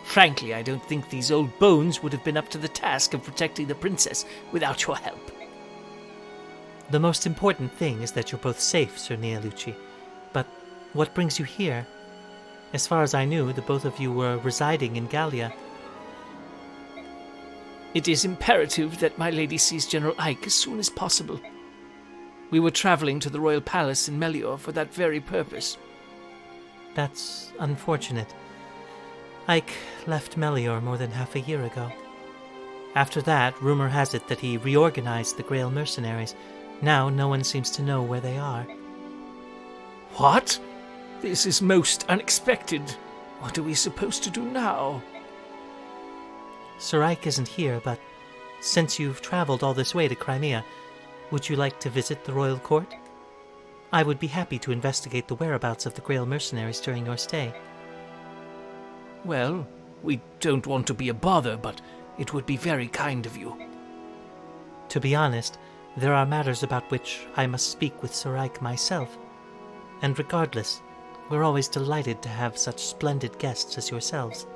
Frankly, I don't think these old bones would have been up to the task of protecting the princess without your help. The most important thing is that you're both safe, Sir Nealucci. But what brings you here? As far as I knew, the both of you were residing in Gallia. It is imperative that my lady sees General Ike as soon as possible. We were traveling to the royal palace in Melior for that very purpose. That's unfortunate. Ike left Melior more than half a year ago. After that, rumor has it that he reorganized the Grail mercenaries. Now no one seems to know where they are. What? This is most unexpected. What are we supposed to do now? Sir Ike isn't here, but since you've traveled all this way to Crimea, would you like to visit the royal court? I would be happy to investigate the whereabouts of the Grail mercenaries during your stay. Well, we don't want to be a bother, but it would be very kind of you. To be honest, there are matters about which I must speak with Sir Ike myself. And regardless, we're always delighted to have such splendid guests as yourselves.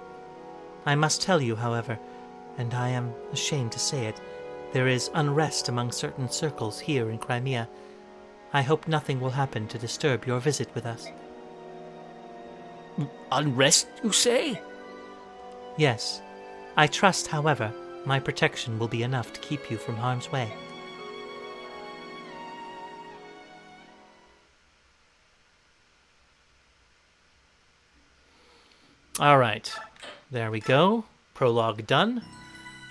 I must tell you, however, and I am ashamed to say it, there is unrest among certain circles here in Crimea. I hope nothing will happen to disturb your visit with us. Unrest, you say? Yes. I trust, however, my protection will be enough to keep you from harm's way. All right. There we go. Prologue done.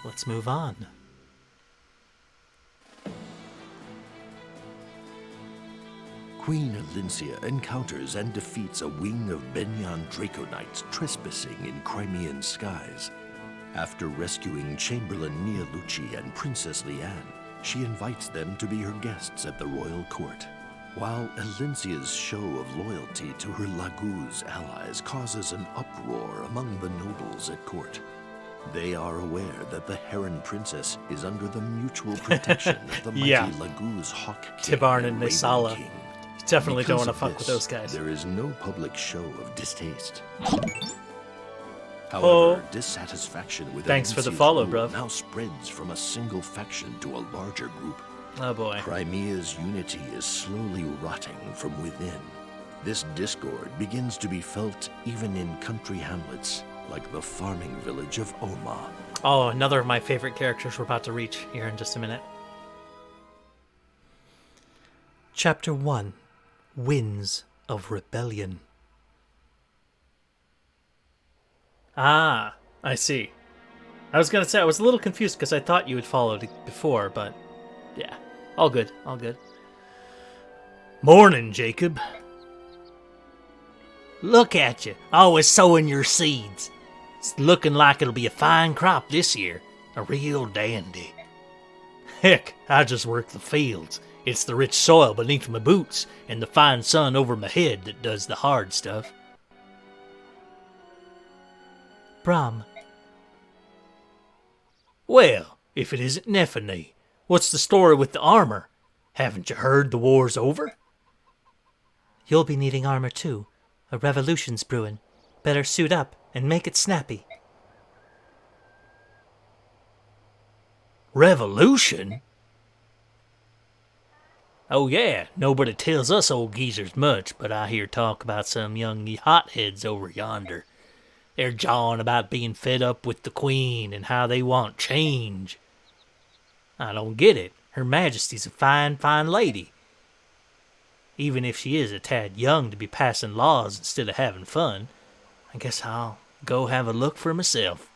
Let's move on. Queen Elincia encounters and defeats a wing of Benyan Draconites trespassing in Crimean skies. After rescuing Chamberlain Nealucci and Princess Leanne, she invites them to be her guests at the royal court. While Elincia's show of loyalty to her Laguz allies causes an uproar among the nobles at court, they are aware that the Heron Princess is under the mutual protection of the mighty Yeah. Laguz Hawk King Tibarn and Raven Nisala. King. Definitely don't Because want to of fuck with this, those guys. There is no public show of distaste. However, Oh. dissatisfaction with Thanks for the Elincia's follow, rule bruv. now spreads from a single faction to a larger group. Oh boy. Crimea's unity is slowly rotting from within. This discord begins to be felt even in country hamlets like the farming village of Oma. Oh, another of my favorite characters we're about to reach here in just a minute. Chapter 1. Winds of Rebellion. Ah, I see. I was going to say, I was a little confused because I thought you had followed it before, but yeah. All good, all good. Morning, Jacob. Look at you, always sowing your seeds. It's looking like it'll be a fine crop this year. A real dandy. Heck, I just work the fields. It's the rich soil beneath my boots and the fine sun over my head that does the hard stuff. Brahm, Well, if it isn't Nephany, what's the story with the armor? Haven't you heard the war's over? you'll be needing armor too. A revolution's brewing. Better suit up and make it snappy. Revolution? Oh yeah, nobody tells us old geezers much, but I hear talk about some young hotheads over yonder. They're jawing about being fed up with the Queen and how they want change. I don't get it. Her Majesty's a fine, fine lady. Even if she is a tad young to be passing laws instead of having fun, I guess I'll go have a look for myself.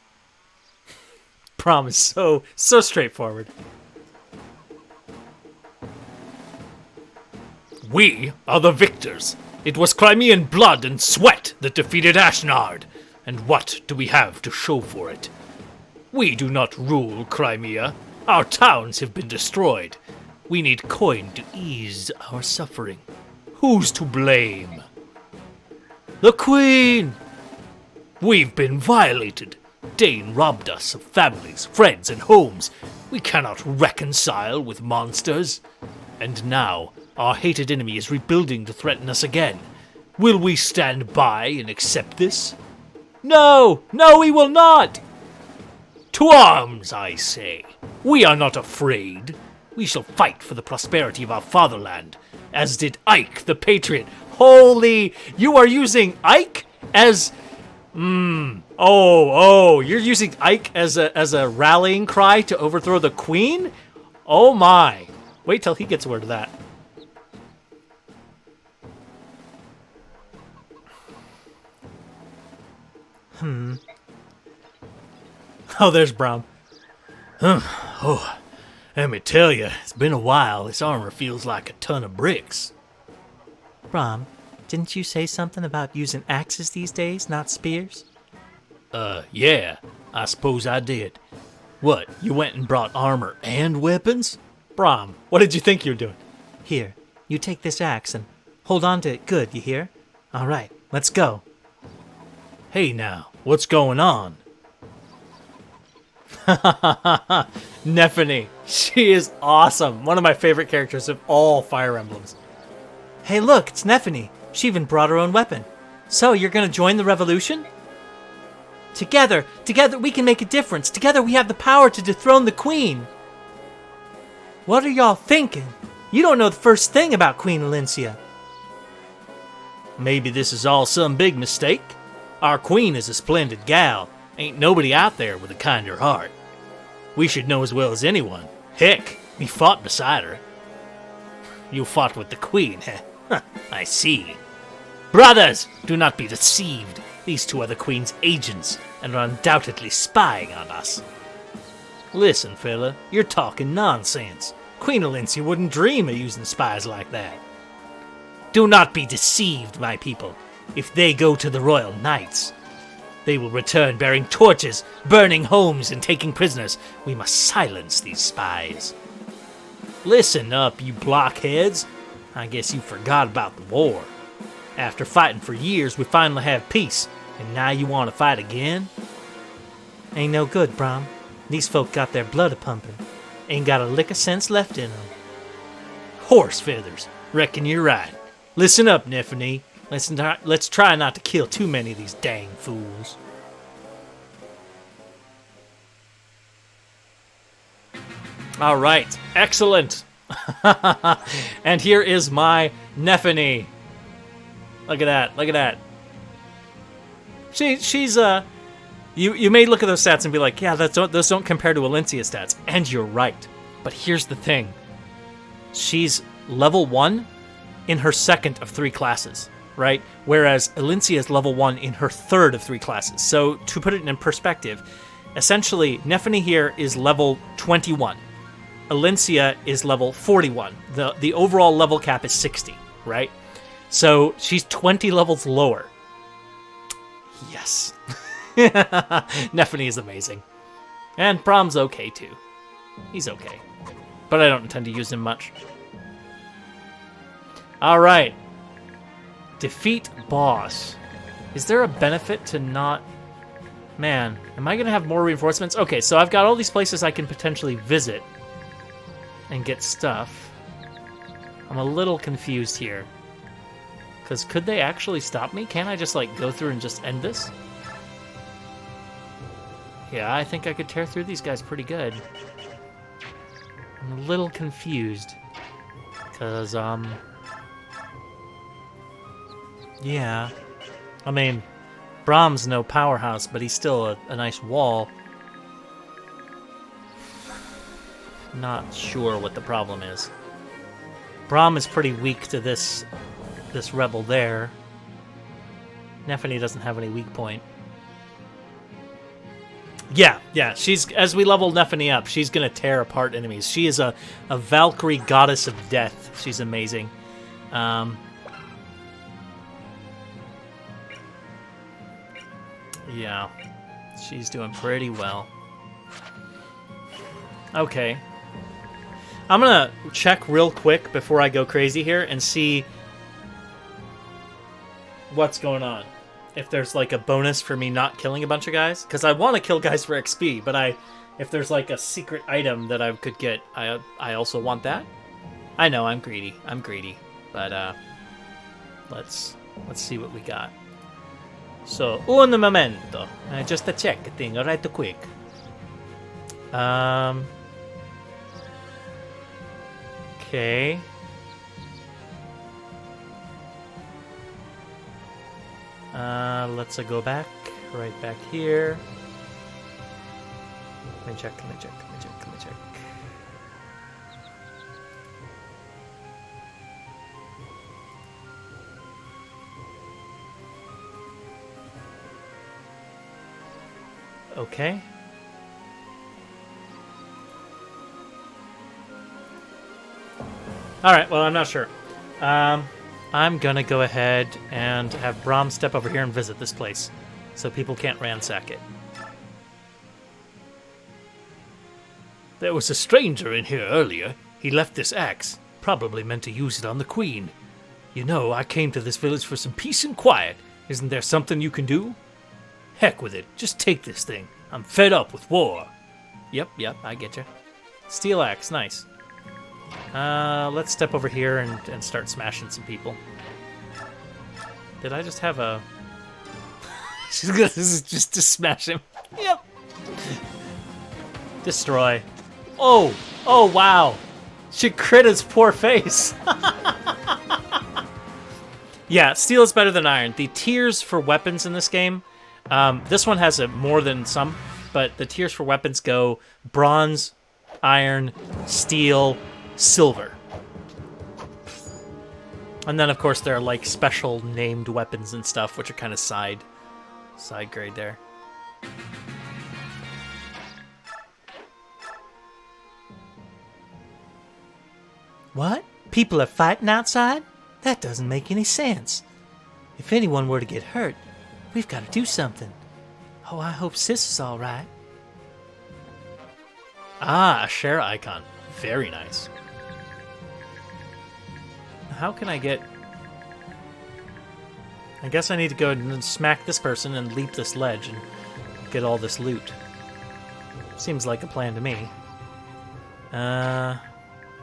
Prom is so straightforward. We are the victors. It was Crimean blood and sweat that defeated Ashnard. And what do we have to show for it? We do not rule Crimea. Our towns have been destroyed. We need coin to ease our suffering. Who's to blame? The Queen! We've been violated. Dane robbed us of families, friends, and homes. We cannot reconcile with monsters. And now, our hated enemy is rebuilding to threaten us again. Will we stand by and accept this? No! No, we will not! To arms, I say. We are not afraid. We shall fight for the prosperity of our fatherland, as did Ike the Patriot. Holy, you are using Ike as... you're using Ike as a rallying cry to overthrow the Queen? Oh my. Wait till he gets word of that. Oh, there's Brahm. Oh, let me tell you, it's been a while. This armor feels like a ton of bricks. Brahm, didn't you say something about using axes these days, not spears? Yeah, I suppose I did. What, you went and brought armor and weapons? Brahm, what did you think you were doing? Here, you take this axe and hold on to it good, you hear? All right, let's go. Hey now, what's going on? Nephany. She is awesome. One of my favorite characters of all Fire Emblems. Hey, look, it's Nephany. She even brought her own weapon. So, you're gonna join the revolution? Together we can make a difference. Together we have the power to dethrone the Queen. What are y'all thinking? You don't know the first thing about Queen Elincia. Maybe this is all some big mistake. Our Queen is a splendid gal. Ain't nobody out there with a kinder heart. We should know as well as anyone. Heck, we fought beside her. You fought with the Queen, huh? I see. Brothers, do not be deceived. These two are the Queen's agents, and are undoubtedly spying on us. Listen, fella, you're talking nonsense. Queen Elincia wouldn't dream of using spies like that. Do not be deceived, my people. If they go to the Royal Knights, they will return bearing torches, burning homes, and taking prisoners. We must silence these spies. Listen up, you blockheads. I guess you forgot about the war. After fighting for years, we finally have peace, and now you want to fight again? Ain't no good, Brahm. These folk got their blood a-pumping. Ain't got a lick of sense left in them. Horse feathers. Reckon you're right. Listen up, Nephany. Let's try not to kill too many of these dang fools. All right, excellent. And here is my Nephany. Look at that, look at that. She's you may look at those stats and be like, yeah, those don't compare to Elincia's stats, and you're right. But here's the thing. She's level 1 in her second of 3 classes, right? Whereas Elincia is level 1 in her third of 3 classes. So to put it in perspective, essentially Nephany here is level 21. Elincia is level 41. The overall level cap is 60, right? So she's 20 levels lower. Yes. Nephany is amazing. And Brahm's okay too. He's okay. But I don't intend to use him much. Alright. Defeat boss. Is there a benefit to not... Man, am I going to have more reinforcements? Okay, so I've got all these places I can potentially visit and get stuff. I'm a little confused here. Because could they actually stop me? Can't I just, like, go through and just end this? Yeah, I think I could tear through these guys pretty good. I'm a little confused. Because, yeah. I mean, Brahm's no powerhouse, but he's still a nice wall. Not sure what the problem is. Brahm is pretty weak to this rebel there. Nephany doesn't have any weak point. Yeah, she's, as we level Nephany up, she's gonna tear apart enemies. She is a Valkyrie goddess of death. She's amazing. Yeah, she's doing pretty well. Okay. I'm gonna check real quick before I go crazy here and see what's going on. If there's like a bonus for me not killing a bunch of guys. Because I want to kill guys for XP, but if there's like a secret item that I could get, I also want that. I know, I'm greedy. But let's see what we got. So, un momento. Just a check thing, right quick. Okay. Let's go back. Right back here. Let me check. Okay. Alright, well, I'm not sure. I'm gonna go ahead and have Brahm step over here and visit this place, so people can't ransack it. There was a stranger in here earlier. He left this axe. Probably meant to use it on the Queen. You know, I came to this village for some peace and quiet. Isn't there something you can do? Heck with it. Just take this thing. I'm fed up with war. Yep, I get you. Steel axe, nice. Let's step over here and start smashing some people. Did I just have a... This is just to smash him. Yep. Destroy. Oh, wow. She crit his poor face. Yeah, steel is better than iron. The tiers for weapons in this game, this one has more than some, but the tiers for weapons go bronze, iron, steel, silver. And then, of course, there are, like, special named weapons and stuff, which are kind of side grade there. What? People are fighting outside? That doesn't make any sense. If anyone were to get hurt, we've got to do something. Oh, I hope Sis is all right. Ah, a share icon. Very nice. How can I get... I guess I need to go and smack this person and leap this ledge and get all this loot. Seems like a plan to me.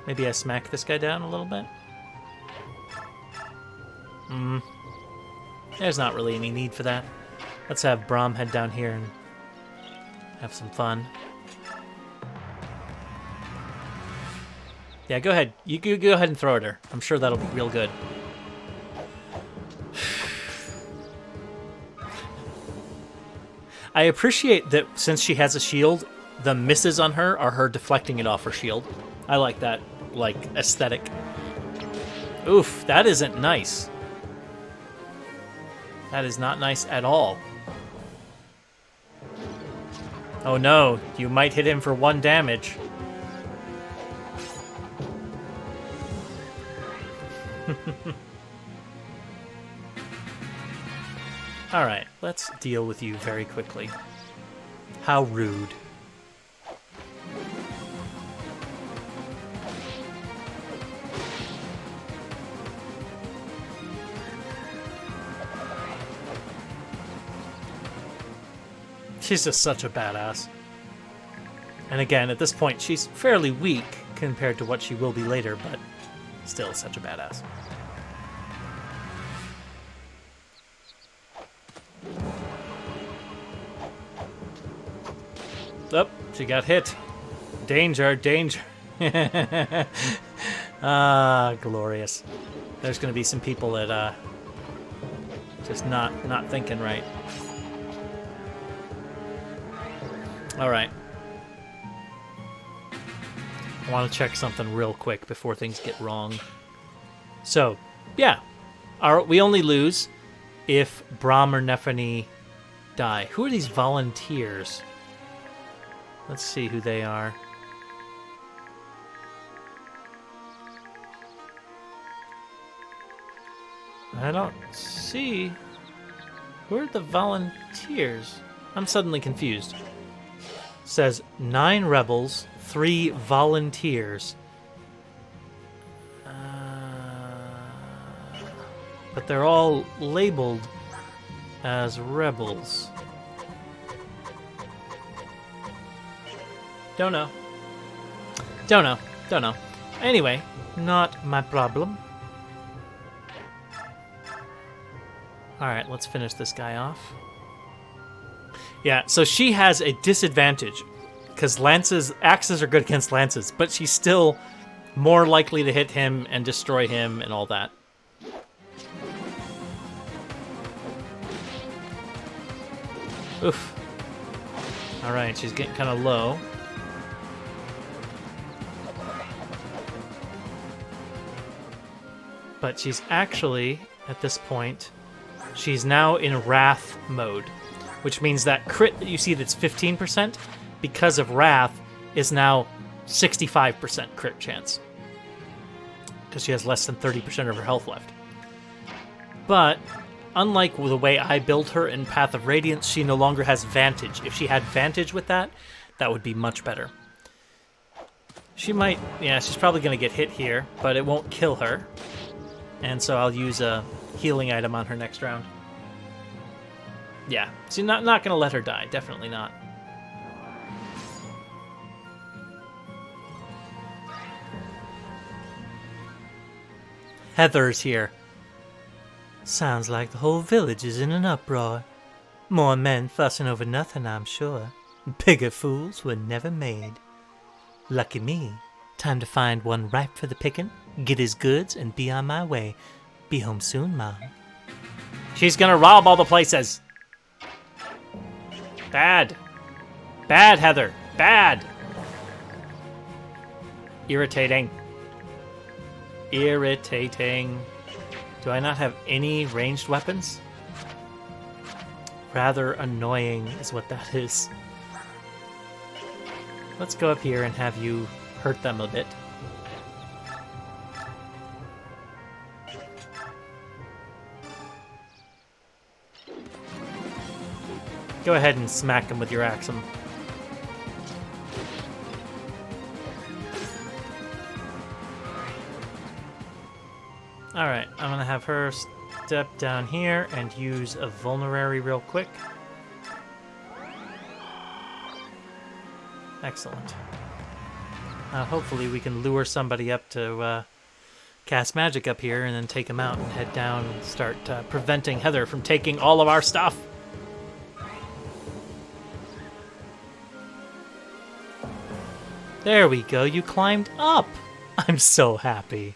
Maybe I smack this guy down a little bit? There's not really any need for that. Let's have Brahm head down here and have some fun. Yeah, go ahead. You go ahead and throw at her. I'm sure that'll be real good. I appreciate that since she has a shield, the misses on her are her deflecting it off her shield. I like that, like, aesthetic. Oof, that isn't nice. That is not nice at all. Oh no, you might hit him for 1 damage. Alright, let's deal with you very quickly. How rude. She's just such a badass. And again, at this point, she's fairly weak compared to what she will be later, but still such a badass. Oh, she got hit. Danger, danger. Ah, glorious. There's going to be some people that just not thinking right. All right. I want to check something real quick before things get wrong. So, yeah. We only lose if Brahm or Nephany die. Who are these volunteers? Let's see who they are. I don't see. Who are the volunteers? I'm suddenly confused. It says 9 rebels, 3 volunteers. But they're all labeled as rebels. Don't know. Don't know. Anyway, not my problem. Alright, let's finish this guy off. Yeah, so she has a disadvantage because axes are good against lances, but she's still more likely to hit him and destroy him and all that. Oof. Alright, she's getting kind of low. But she's actually, at this point, she's now in Wrath mode, which means that crit that you see that's 15%, because of Wrath, is now 65% crit chance. Because she has less than 30% of her health left. But, unlike the way I built her in Path of Radiance, she no longer has Vantage. If she had Vantage with that, that would be much better. She might, yeah, she's probably going to get hit here, but it won't kill her. And so I'll use a healing item on her next round. Yeah, so not going to let her die. Definitely not. Heather's here. Sounds like the whole village is in an uproar. More men fussing over nothing, I'm sure. Bigger fools were never made. Lucky me. Time to find one ripe for the picking, get his goods, and be on my way. Be home soon, Mom. She's gonna rob all the places. Bad. Bad, Heather. Bad. Irritating. Irritating. Do I not have any ranged weapons? Rather annoying is what that is. Let's go up here and have you hurt them a bit. Go ahead and smack him with your Axum. Alright, I'm gonna have her step down here and use a vulnerary real quick. Excellent. Hopefully we can lure somebody up to cast magic up here and then take him out and head down and start preventing Heather from taking all of our stuff. There we go, you climbed up! I'm so happy.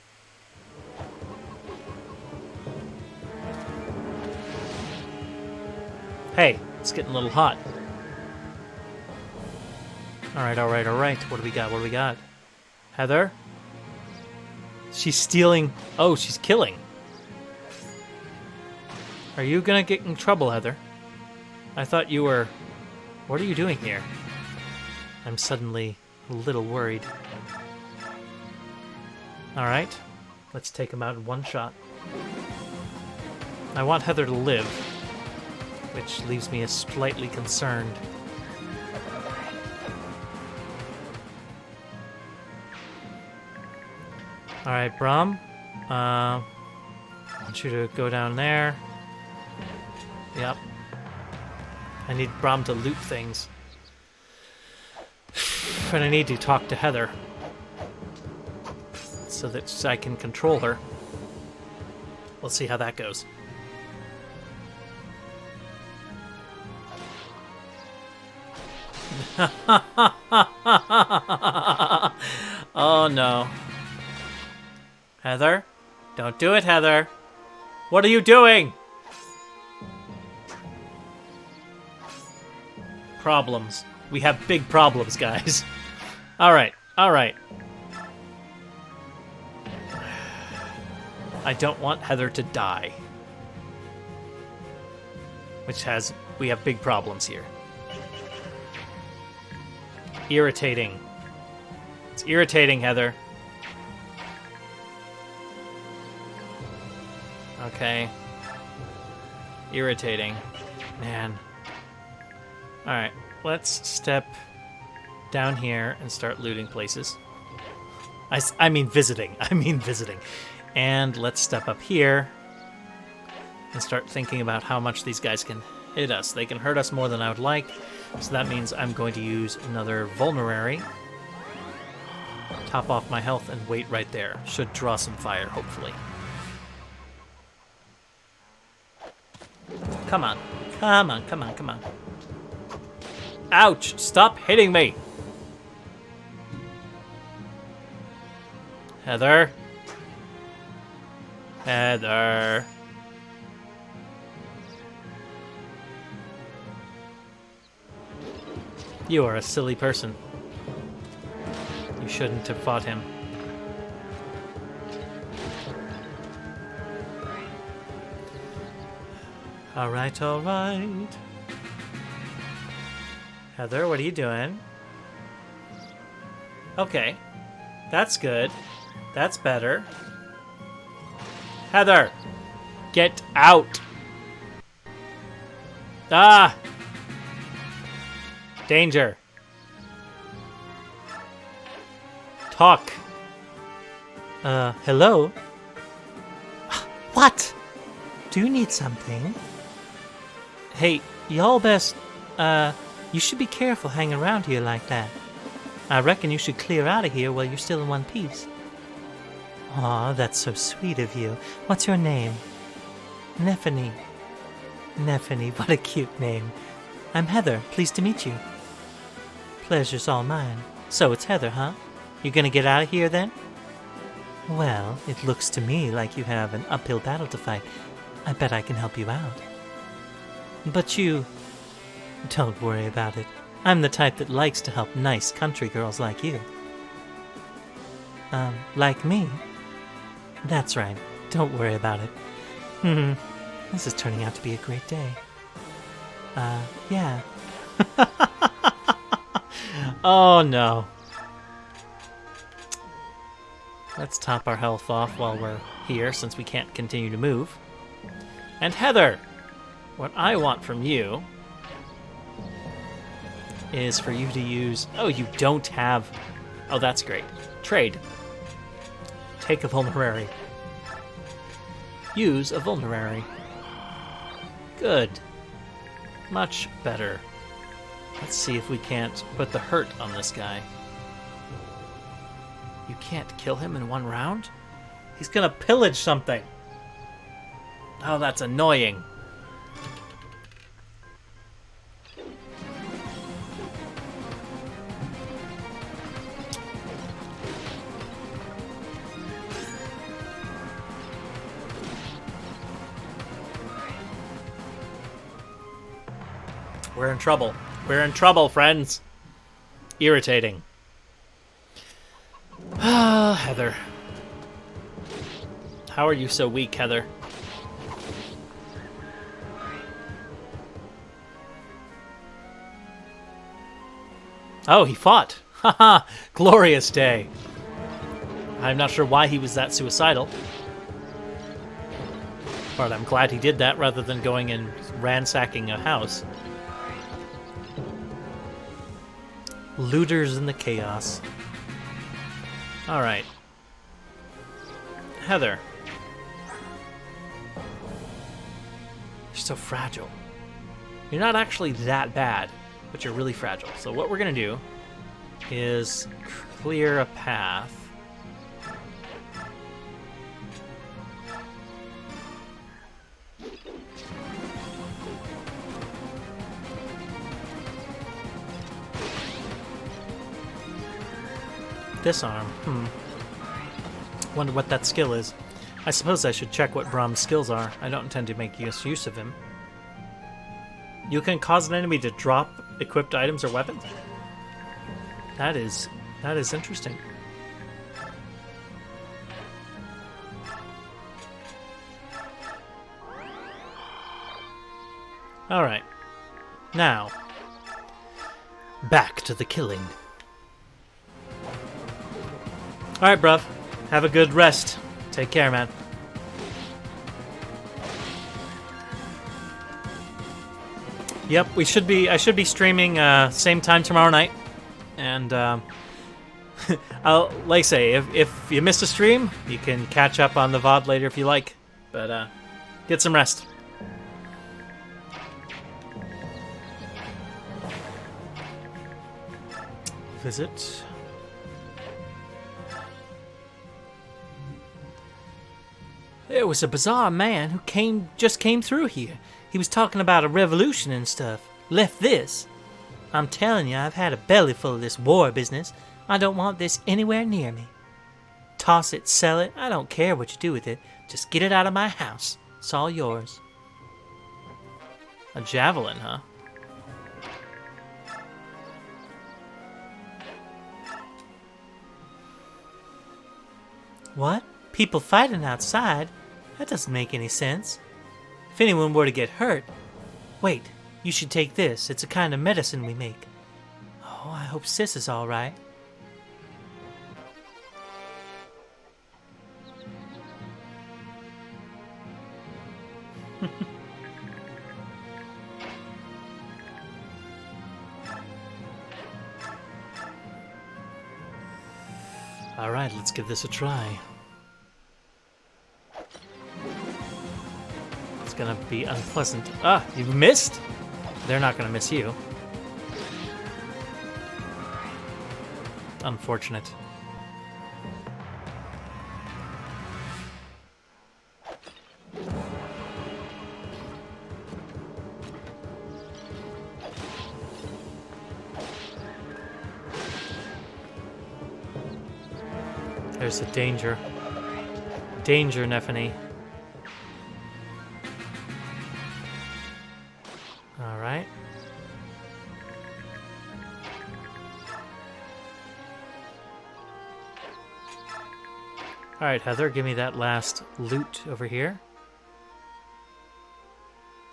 Hey, it's getting a little hot. Alright. What do we got? Heather? She's stealing... Oh, she's killing. Are you gonna get in trouble, Heather? I thought you were... What are you doing here? I'm suddenly a little worried. Alright. Let's take him out in one shot. I want Heather to live, which leaves me slightly concerned. Alright, Brahm. I want you to go down there. Yep. I need Brom to loot things. And I need to talk to Heather. So that I can control her. Let's see how that goes. Oh no. Heather? Don't do it, Heather. What are you doing? Problems. We have big problems, guys. Alright, alright. I don't want Heather to die. We have big problems here. Irritating. It's irritating, Heather. Okay. Irritating. Man. Alright, let's step down here and start looting places. I mean visiting. I mean visiting. And let's step up here and start thinking about how much these guys can hit us. They can hurt us more than I would like, so that means I'm going to use another vulnerary. Top off my health and wait right there. Should draw some fire, hopefully. Come on. Come on, come on, come on. Ouch! Stop hitting me! Heather? Heather. You are a silly person. You shouldn't have fought him. Alright, alright. Heather, what are you doing? Okay. That's good. That's better. Heather! Get out! Ah! Danger. Talk. Hello? What? Do you need something? Hey, y'all best, you should be careful hanging around here like that. I reckon you should clear out of here while you're still in one piece. Aw, that's so sweet of you. What's your name? Nephany. Nephany, what a cute name. I'm Heather, pleased to meet you. Pleasure's all mine. So it's Heather, huh? You gonna get out of here then? Well, it looks to me like you have an uphill battle to fight. I bet I can help you out. But you... Don't worry about it. I'm the type that likes to help nice country girls like you. Like me? That's right. Don't worry about it. This is turning out to be a great day. Yeah. Oh no. Let's top our health off while we're here, since we can't continue to move. And Heather, what I want from you is for you to use... Oh, you don't have... Oh, that's great. Trade. Take a vulnerary. Use a vulnerary. Good. Much better. Let's see if we can't put the hurt on this guy. You can't kill him in one round? He's gonna pillage something. Oh, that's annoying. We're in trouble. We're in trouble, friends. Irritating. Ah, Heather. How are you so weak, Heather? Oh, he fought. Haha, glorious day. I'm not sure why he was that suicidal. But I'm glad he did that rather than going and ransacking a house. Looters in the chaos. Alright. Heather. You're so fragile. You're not actually that bad, but you're really fragile. So what we're going to do is clear a path. Disarm. Wonder what that skill is. I suppose I should check what Brahm's skills are. I don't intend to make use of him. You can cause an enemy to drop equipped items or weapons? That is interesting. Alright. Now, back to the killing. Alright, bruv. Have a good rest. Take care, man. Yep, I should be streaming same time tomorrow night. And I'll like I say, if you missed a stream, you can catch up on the VOD later if you like. But get some rest. Visit. There was a bizarre man who just came through here. He was talking about a revolution and stuff. Left this. I'm telling you, I've had a belly full of this war business. I don't want this anywhere near me. Toss it, sell it, I don't care what you do with it. Just get it out of my house. It's all yours. A javelin, huh? What? People fighting outside? That doesn't make any sense. If anyone were to get hurt... Wait, you should take this. It's a kind of medicine we make. Oh, I hope Sis is all right. All right, let's give this a try. It's gonna be unpleasant. Ah, you missed? They're not gonna miss you. Unfortunate. There's a danger. Danger, Nephany. Alright. Alright, Heather, give me that last loot over here.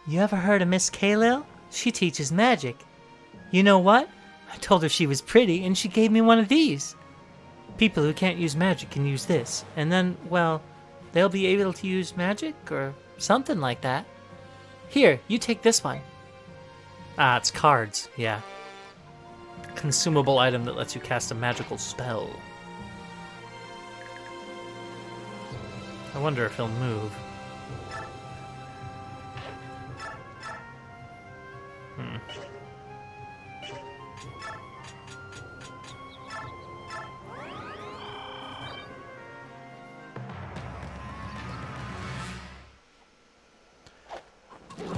You ever heard of Miss Kalil? She teaches magic. You know what? I told her she was pretty, and she gave me one of these. People who can't use magic can use this, and then, well, they'll be able to use magic, or something like that. Here, you take this one. Ah, it's cards, yeah. Consumable item that lets you cast a magical spell. I wonder if he'll move.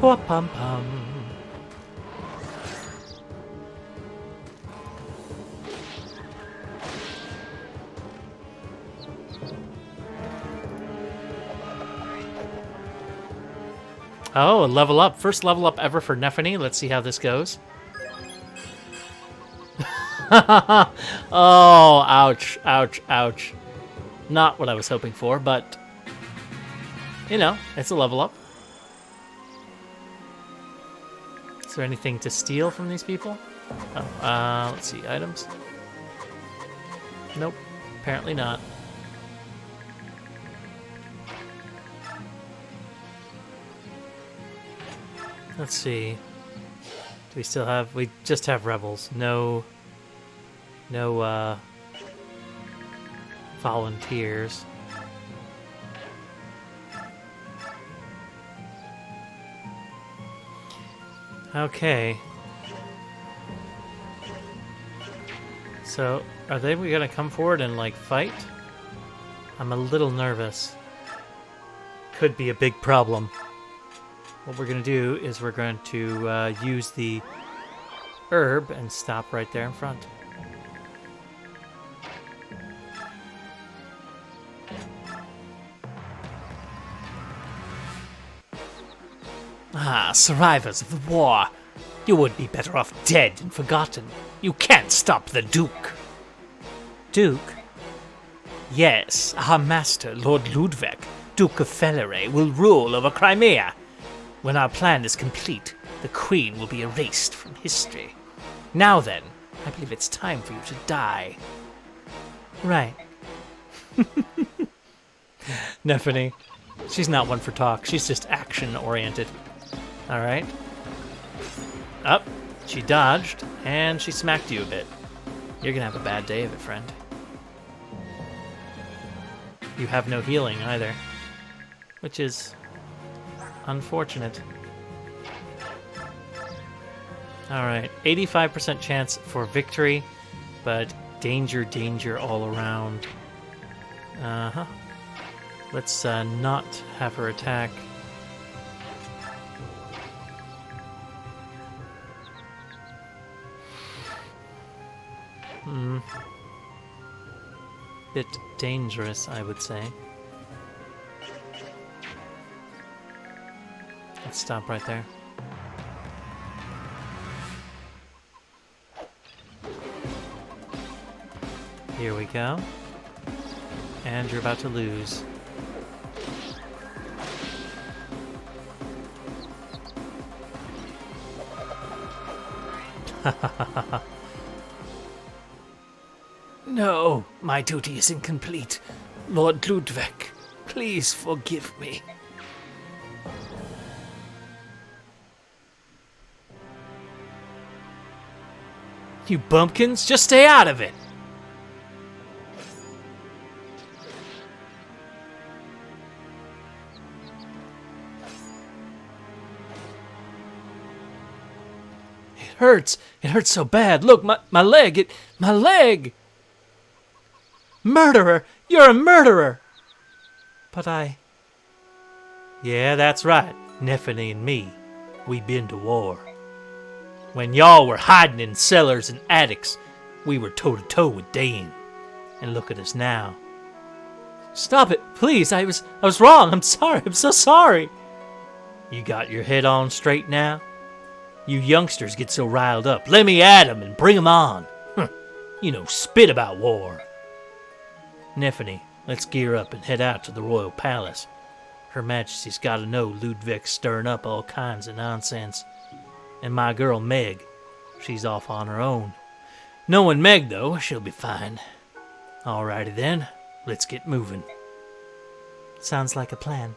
Pum-pum. Oh, a level up. First level up ever for Nephany. Let's see how this goes. Oh, ouch, ouch, ouch. Not what I was hoping for, but, you know, it's a level up. Is there anything to steal from these people? Oh, let's see, items. Nope, apparently not. Let's see. Do we still have? We just have rebels. No volunteers. Okay. So, are they gonna come forward and, like, fight? I'm a little nervous. Could be a big problem. What we're gonna do is we're going to use the herb and stop right there in front. Ah, survivors of the war. You would be better off dead and forgotten. You can't stop the Duke. Duke? Yes, our master, Lord Ludwig, Duke of Felleray, will rule over Crimea. When our plan is complete, the Queen will be erased from history. Now then, I believe it's time for you to die. Right. Neffany. She's not one for talk. She's just action-oriented. Alright. Up. She dodged, and she smacked you a bit. You're gonna have a bad day of it, friend. You have no healing either, which is unfortunate. Alright, 85% chance for victory, but danger, danger all around. Uh-huh. Let's not have her attack. Bit dangerous, I would say. Let's stop right there. Here we go. And you're about to lose. No, my duty is incomplete. Lord Ludwig, please forgive me. You bumpkins, just stay out of it. It hurts. It hurts so bad. Look, my leg. My leg. Murderer! You're a murderer! But Yeah, that's right. Neffany and me. We been to war. When y'all were hiding in cellars and attics, we were toe-to-toe with Dane. And look at us now. Stop it, please. I was wrong. I'm sorry. I'm so sorry. You got your head on straight now? You youngsters get so riled up. Let me at 'em and bring 'em on. You know spit about war. Neffany, let's gear up and head out to the royal palace. Her Majesty's got to know Ludwig's stirring up all kinds of nonsense. And my girl Meg, she's off on her own. Knowing Meg, though, she'll be fine. Alrighty then, let's get moving. Sounds like a plan.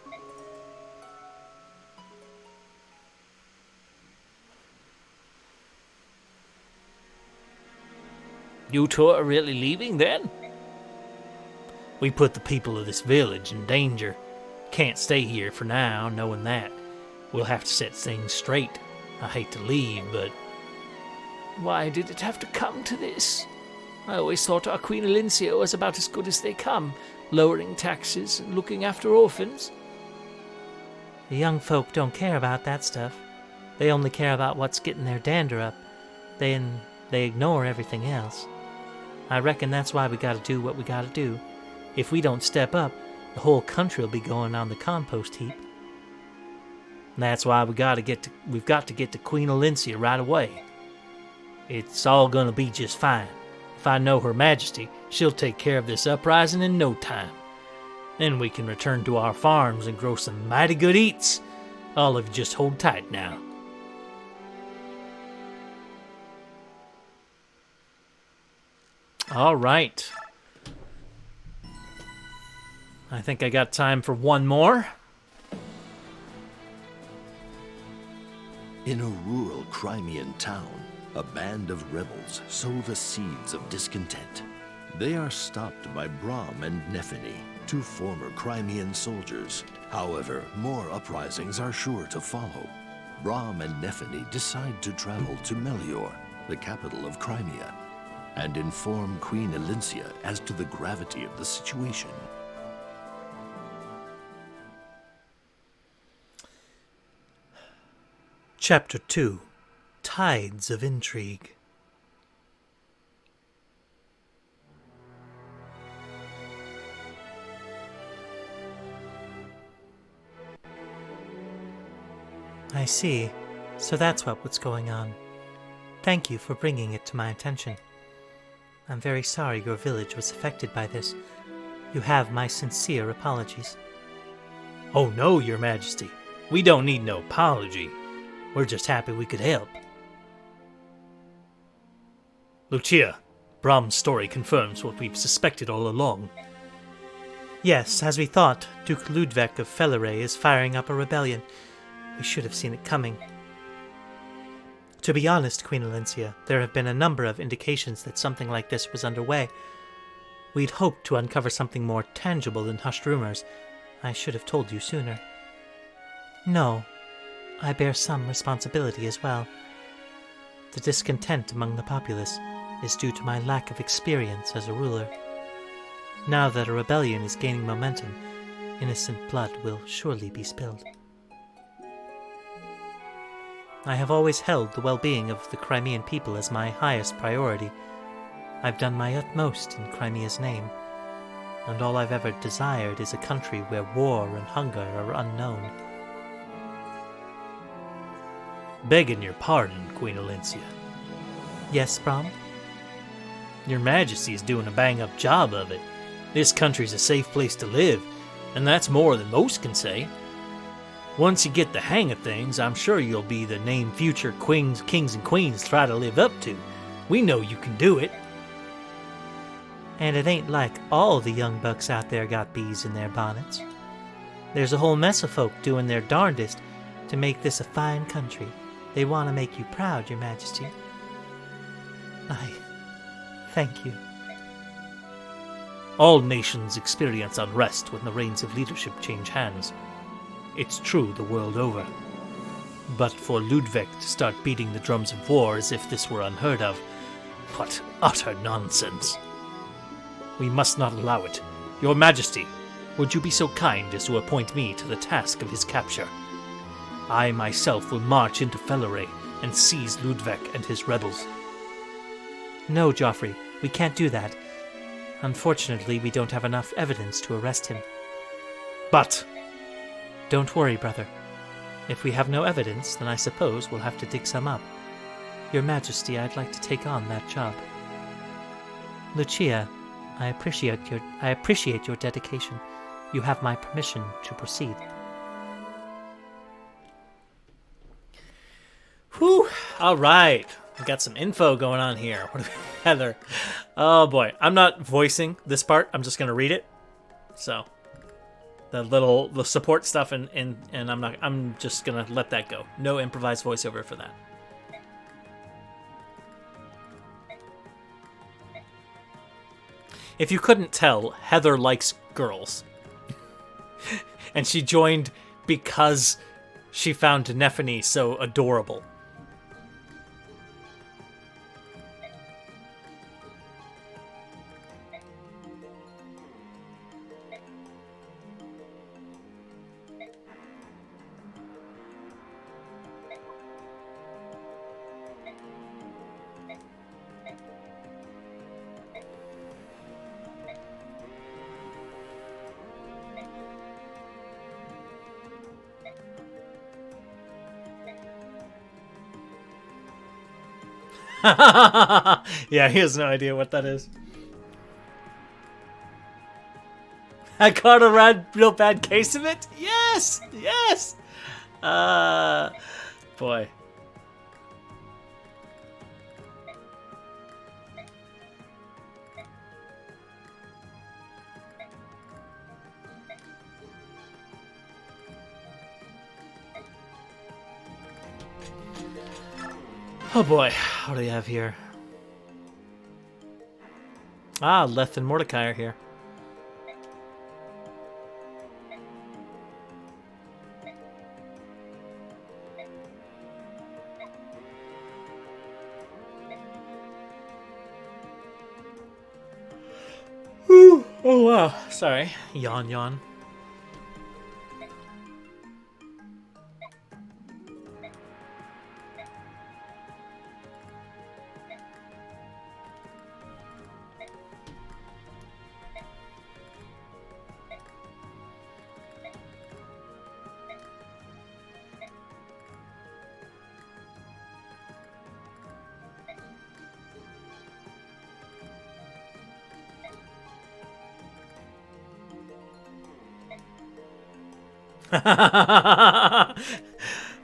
You two are really leaving then? We put the people of this village in danger. Can't stay here for now, knowing that. We'll have to set things straight. I hate to leave, but... Why did it have to come to this? I always thought our Queen Elincia was about as good as they come, lowering taxes and looking after orphans. The young folk don't care about that stuff. They only care about what's getting their dander up. They ignore everything else. I reckon that's why we gotta do what we gotta do. If we don't step up, the whole country will be going on the compost heap. And that's why we've got to get to Queen Elincia right away. It's all gonna be just fine. If I know Her Majesty, she'll take care of this uprising in no time. Then we can return to our farms and grow some mighty good eats. All of you just hold tight now. All right. I think I got time for one more. In a rural Crimean town, a band of rebels sow the seeds of discontent. They are stopped by Brom and Neffany, two former Crimean soldiers. However, more uprisings are sure to follow. Brahm and Nephany decide to travel to Melior, the capital of Crimea, and inform Queen Elincia as to the gravity of the situation. Chapter 2. Tides of Intrigue. I see. So that's what's going on. Thank you for bringing it to my attention. I'm very sorry your village was affected by this. You have my sincere apologies. Oh no, Your Majesty. We don't need no apology. We're just happy we could help. Lucia, Brahm's story confirms what we've suspected all along. Yes, as we thought, Duke Ludwig of Felleray is firing up a rebellion. We should have seen it coming. To be honest, Queen Elincia, there have been a number of indications that something like this was underway. We'd hoped to uncover something more tangible than hushed rumors. I should have told you sooner. No, I bear some responsibility as well. The discontent among the populace is due to my lack of experience as a ruler. Now that a rebellion is gaining momentum, innocent blood will surely be spilled. I have always held the well-being of the Crimean people as my highest priority. I've done my utmost in Crimea's name, and all I've ever desired is a country where war and hunger are unknown. Begging your pardon, Queen Elincia. Yes, Brahm? Your Majesty is doing a bang-up job of it. This country's a safe place to live, and that's more than most can say. Once you get the hang of things, I'm sure you'll be the name future kings and queens try to live up to. We know you can do it. And it ain't like all the young bucks out there got bees in their bonnets. There's a whole mess of folk doing their darndest to make this a fine country. They want to make you proud, Your Majesty. I thank you. All nations experience unrest when the reins of leadership change hands. It's true the world over. But for Ludwig to start beating the drums of war as if this were unheard of, what utter nonsense. We must not allow it. Your Majesty, would you be so kind as to appoint me to the task of his capture? I myself will march into Felleray and seize Ludwig and his rebels. No, Joffrey, we can't do that. Unfortunately, we don't have enough evidence to arrest him. But don't worry, brother. If we have no evidence, then I suppose we'll have to dig some up. Your Majesty, I'd like to take on that job. Lucia, I appreciate your dedication. You have my permission to proceed. Whew, all right. We got some info going on here. Heather. Oh boy, I'm not voicing this part. I'm just going to read it. So the support stuff and I'm just going to let that go. No improvised voiceover for that. If you couldn't tell, Heather likes girls. And she joined because she found Nephany so adorable. Yeah, he has no idea what that is. I caught a real bad case of it? Yes! Yes! Boy. Oh boy, what do we have here? Ah, Leth and Mordecai are here. Oh, wow. Sorry. Yawn, yawn.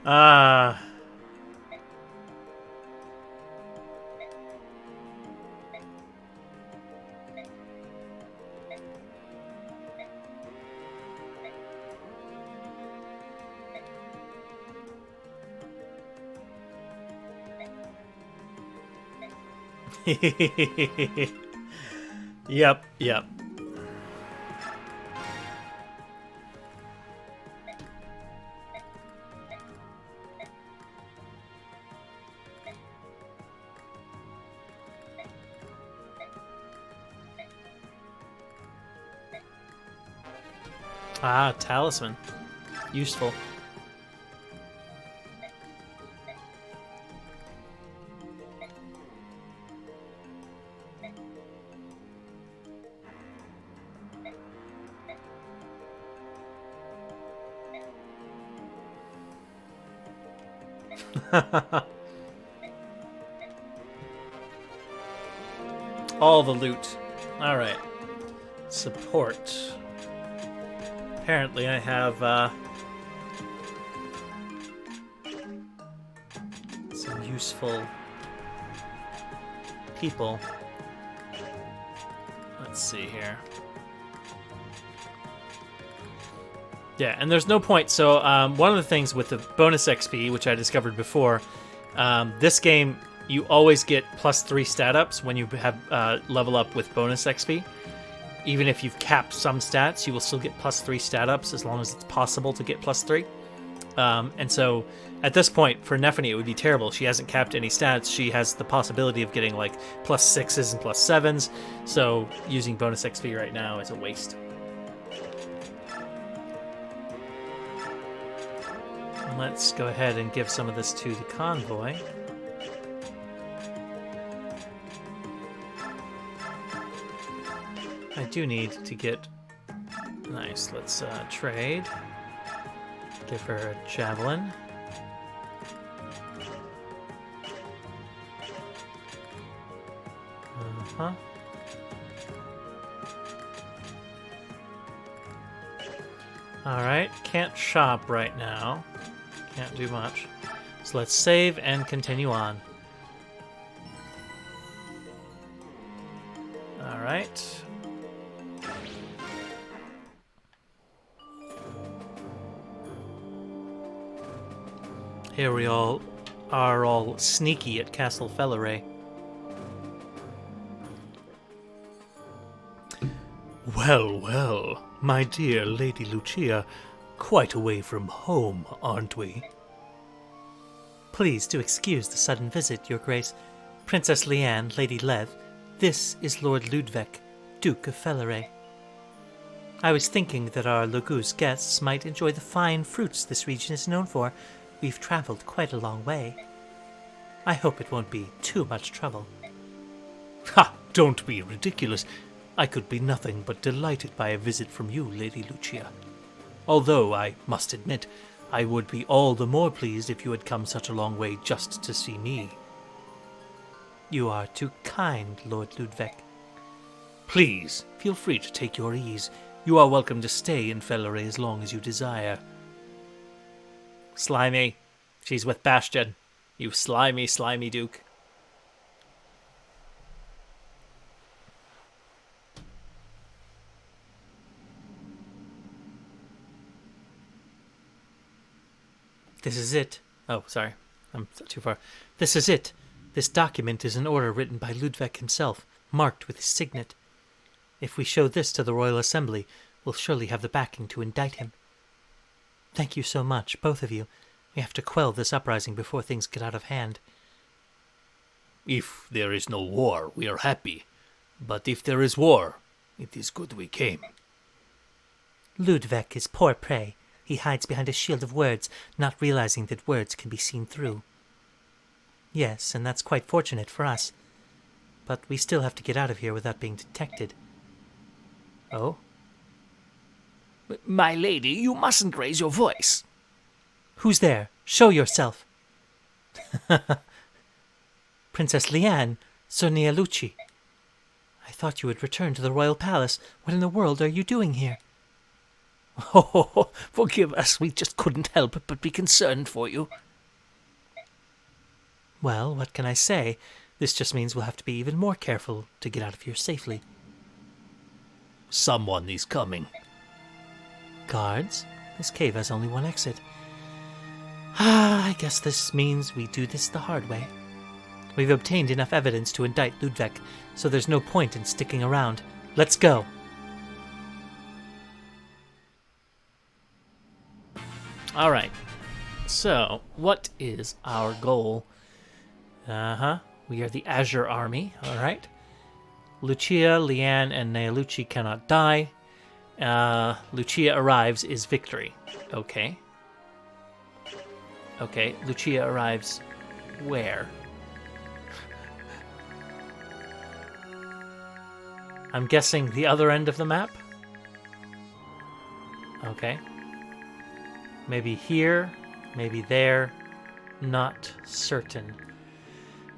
Ah. Yep, yep. Ah, talisman. Useful. All the loot. Alright. Support. Apparently I have some useful people. Let's see here. Yeah, and there's no point. So one of the things with the bonus XP, which I discovered before, this game, you always get +3 stat ups when you have level up with bonus XP. Even if you've capped some stats, you will still get +3 stat ups as long as it's possible to get +3. And so at this point, for Nephany, it would be terrible. She hasn't capped any stats. She has the possibility of getting like +6s and +7s. So using bonus XP right now is a waste. Let's go ahead and give some of this to the convoy. I do need to get... Nice, let's trade. Give her a javelin. Uh-huh. Alright, can't shop right now. Can't do much. So let's save and continue on. Alright. Here we all are all sneaky at Castle Felleray. Well, well, my dear Lady Lucia, quite away from home, aren't we? Please do excuse the sudden visit, Your Grace. Princess Leanne, Lady Lev, this is Lord Ludwig, Duke of Felleray. I was thinking that our Laguz guests might enjoy the fine fruits this region is known for. We've traveled quite a long way. I hope it won't be too much trouble. Ha! Don't be ridiculous. I could be nothing but delighted by a visit from you, Lady Lucia. Although, I must admit, I would be all the more pleased if you had come such a long way just to see me. You are too kind, Lord Ludwig. Please, feel free to take your ease. You are welcome to stay in Felleray as long as you desire. Slimy. She's with Bastion. You slimy, slimy Duke. This is it. Oh, sorry. I'm too far. This is it. This document is an order written by Ludwig himself, marked with his signet. If we show this to the Royal Assembly, we'll surely have the backing to indict him. Thank you so much, both of you. We have to quell this uprising before things get out of hand. If there is no war, we are happy. But if there is war, It is good we came. Ludwig is poor prey. He hides behind a shield of words, not realizing that words can be seen through. Yes, and that's quite fortunate for us. But we still have to get out of here without being detected. Oh? My lady, you mustn't raise your voice. Who's there? Show yourself. Princess Liane, Sonia Lucci. I thought you had returned to the royal palace. What in the world are you doing here? Oh, forgive us. We just couldn't help but be concerned for you. Well, what can I say? This just means we'll have to be even more careful to get out of here safely. Someone is coming. Guards? This cave has only one exit. I guess this means we do this the hard way. We've obtained enough evidence to indict Ludwig, so there's no point in sticking around. Let's go. All right. So, what is our goal? We are the Azure Army, all right? Lucia, Liane, and Nealucci cannot die. Lucia arrives is victory. Okay. Okay, Lucia arrives where? I'm guessing the other end of the map? Okay. Maybe here, maybe there. Not certain.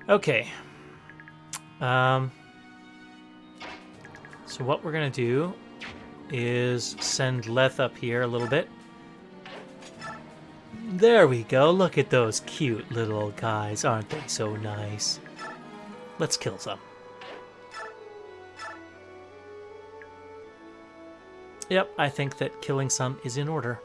Okay. So what we're going to do is send Leth up here a little bit. There we go. Look at those cute little guys. Aren't they so nice? Let's kill some. Yep, I think that killing some is in order.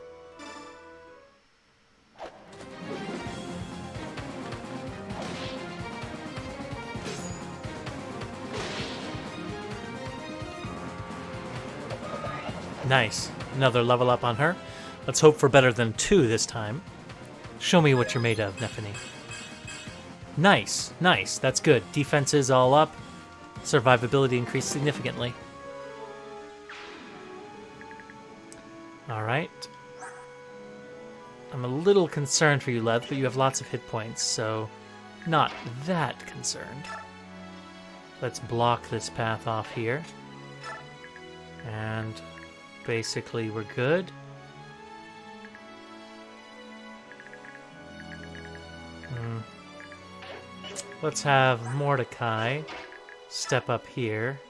Nice. Another level up on her. Let's hope for better than 2 this time. Show me what you're made of, Nephany. Nice. Nice. That's good. Defense is all up. Survivability increased significantly. Alright. I'm a little concerned for you, Leth, but you have lots of hit points, so not that concerned. Let's block this path off here. And basically we're good. Let's have Mordecai step up here.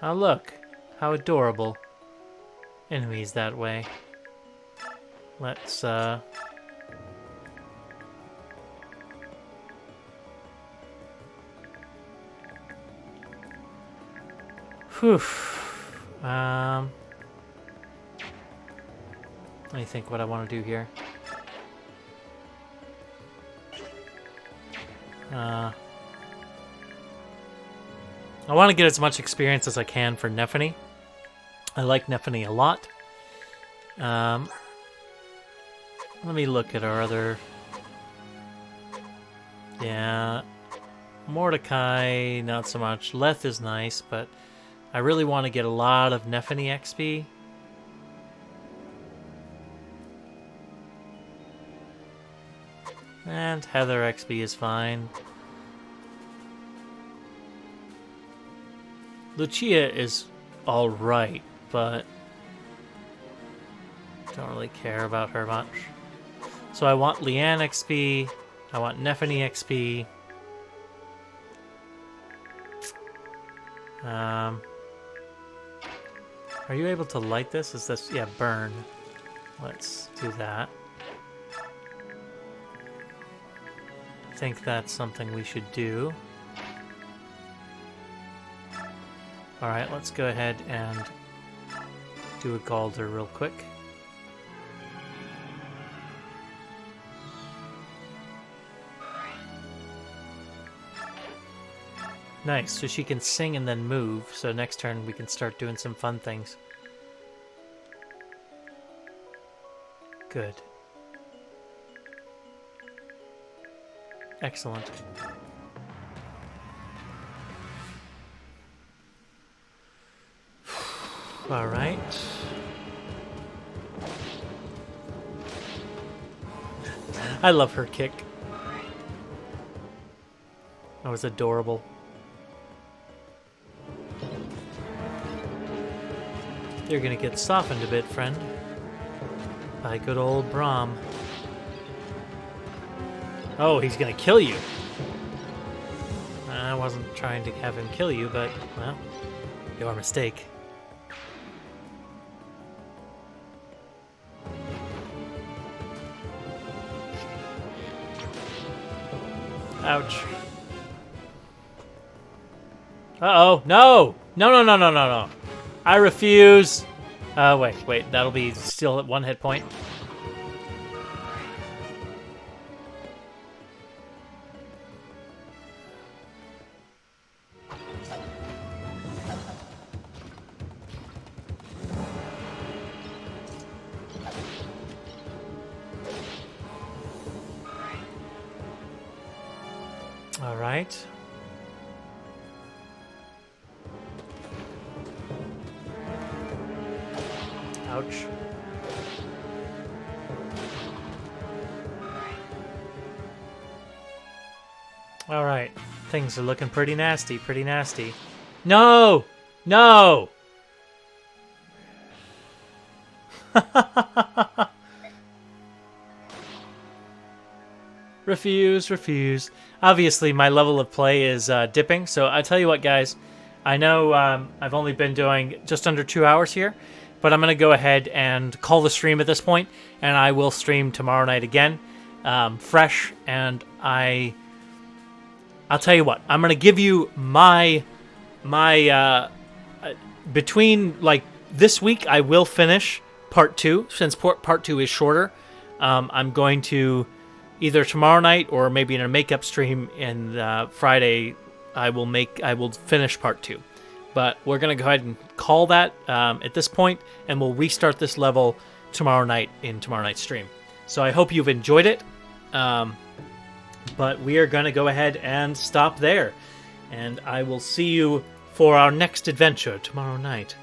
Oh, look. How adorable. Enemies that way. Let's, Whew. Let me think what I want to do here. I want to get as much experience as I can for Nephany. I like Nephany a lot. Let me look at our other... Yeah. Mordecai, not so much. Leth is nice, but I really want to get a lot of Nephany XP. And Heather XP is fine. Lucia is alright, but don't really care about her much. So I want Liane XP, I want Nephany XP. Are you able to light this? Is this... Yeah, burn. Let's do that. I think that's something we should do. Alright, let's go ahead and do a Galder real quick. Nice, so she can sing and then move, so next turn we can start doing some fun things. Good. Excellent. All right. I love her kick. That was adorable. You're gonna get softened a bit, friend. By good old Brahm. Oh, he's gonna kill you. I wasn't trying to have him kill you, but, well, your mistake. Ouch. Uh-oh. No! No, no, no, no, no, no. I refuse. Wait. That'll be still at 1 hit point. All right. Ouch. All right. Things are looking pretty nasty, pretty nasty. No! No! Refuse. Obviously, my level of play is dipping, so I tell you what, guys. I know I've only been doing just under 2 hours here, but I'm going to go ahead and call the stream at this point, and I will stream tomorrow night again, fresh, and I'll tell you what. I'm going to give you my between, like, this week, I will finish part 2, since part 2 is shorter. I'm going to... either tomorrow night or maybe in a makeup stream in Friday, I will finish part 2. But we're going to go ahead and call that at this point, and we'll restart this level tomorrow night in tomorrow night's stream. So I hope you've enjoyed it. But we are going to go ahead and stop there. And I will see you for our next adventure tomorrow night.